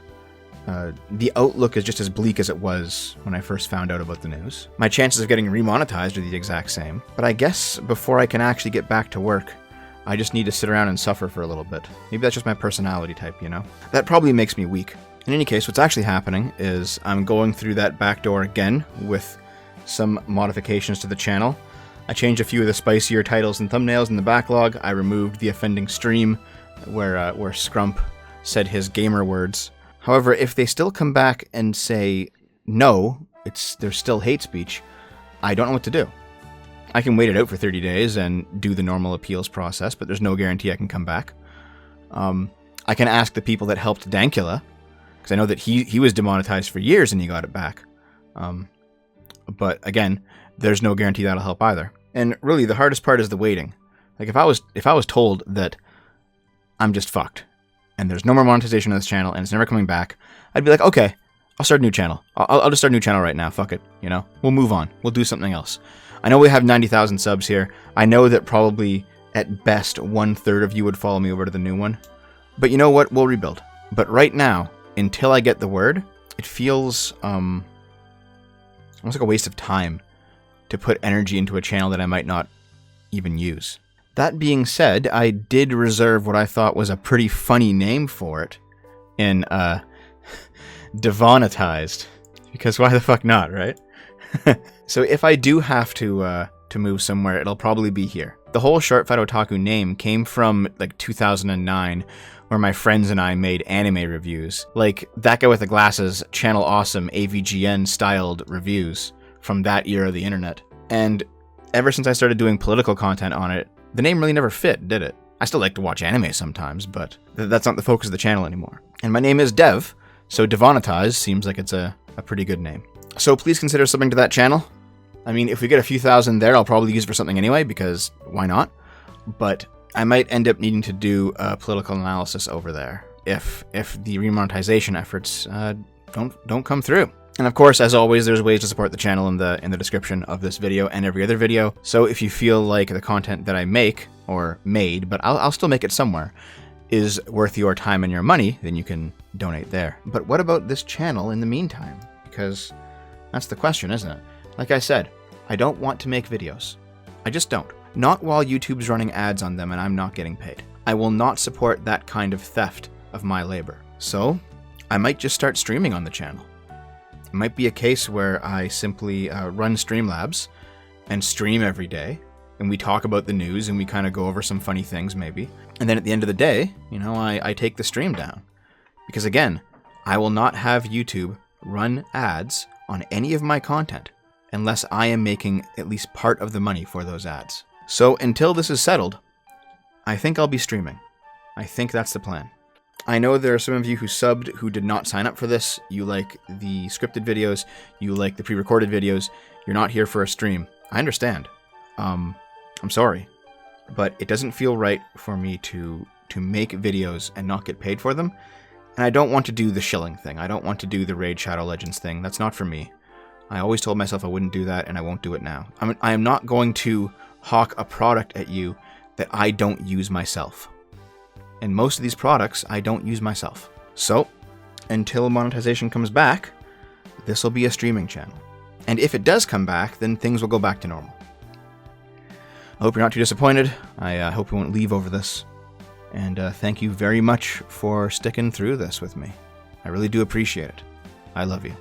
The outlook is just as bleak as it was when I first found out about the news. My chances of getting remonetized are the exact same. But I guess before I can actually get back to work, I just need to sit around and suffer for a little bit. Maybe that's just my personality type, you know? That probably makes me weak. In any case, what's actually happening is I'm going through that back door again with some modifications to the channel. I changed a few of the spicier titles and thumbnails in the backlog. I removed the offending stream where Scrump said his gamer words. However, if they still come back and say no, there's still hate speech, I don't know what to do. I can wait it out for 30 days and do the normal appeals process, but there's no guarantee I can come back. I can ask the people that helped Dankula, because I know that he was demonetized for years and he got it back. But again, there's no guarantee that'll help either. And really, the hardest part is the waiting. Like if I was told that I'm just fucked and there's no more monetization on this channel and it's never coming back, I'd be like, okay, I'll start a new channel. I'll just start a new channel right now. Fuck it, you know. We'll move on. We'll do something else. I know we have 90,000 subs here. I know that probably at best 1/3 of you would follow me over to the new one. But you know what? We'll rebuild. But right now, until I get the word, it feels almost like a waste of time to put energy into a channel that I might not even use. That being said, I did reserve what I thought was a pretty funny name for it in Devonetized, because why the fuck not, right? So if I do have to move somewhere, it'll probably be here. The whole Short Fat Otaku name came from like 2009, where my friends and I made anime reviews. Like that guy with the glasses, Channel Awesome AVGN styled reviews from that era of the internet. And ever since I started doing political content on it, the name really never fit, did it? I still like to watch anime sometimes, but that's not the focus of the channel anymore. And my name is Dev, so Devonetize seems like it's a pretty good name. So please consider subbing to that channel. I mean, if we get a few thousand there, I'll probably use it for something anyway, because why not? But I might end up needing to do a political analysis over there if the remonetization efforts don't come through. And of course, as always, there's ways to support the channel in the description of this video and every other video. So if you feel like the content that I make, or made, but I'll still make it somewhere, is worth your time and your money, then you can donate there. But what about this channel in the meantime? Because that's the question, isn't it? Like I said, I don't want to make videos. I just don't. Not while YouTube's running ads on them and I'm not getting paid. I will not support that kind of theft of my labor. So, I might just start streaming on the channel. It might be a case where I simply run Streamlabs and stream every day, and we talk about the news and we kind of go over some funny things maybe. And then at the end of the day, you know, I take the stream down. Because again, I will not have YouTube run ads on any of my content unless I am making at least part of the money for those ads. So until this is settled, I think I'll be streaming. I think that's the plan. I know there are some of you who subbed who did not sign up for this. You like the scripted videos, you like the pre-recorded videos, you're not here for a stream. I understand. I'm sorry, but it doesn't feel right for me to make videos and not get paid for them. And I don't want to do the shilling thing. I don't want to do the Raid Shadow Legends thing. That's not for me. I always told myself I wouldn't do that, and I won't do it now. I am not going to hawk a product at you that I don't use myself. And most of these products, I don't use myself. So, until monetization comes back, this will be a streaming channel. And if it does come back, then things will go back to normal. I hope you're not too disappointed. I hope you won't leave over this. And thank you very much for sticking through this with me. I really do appreciate it. I love you.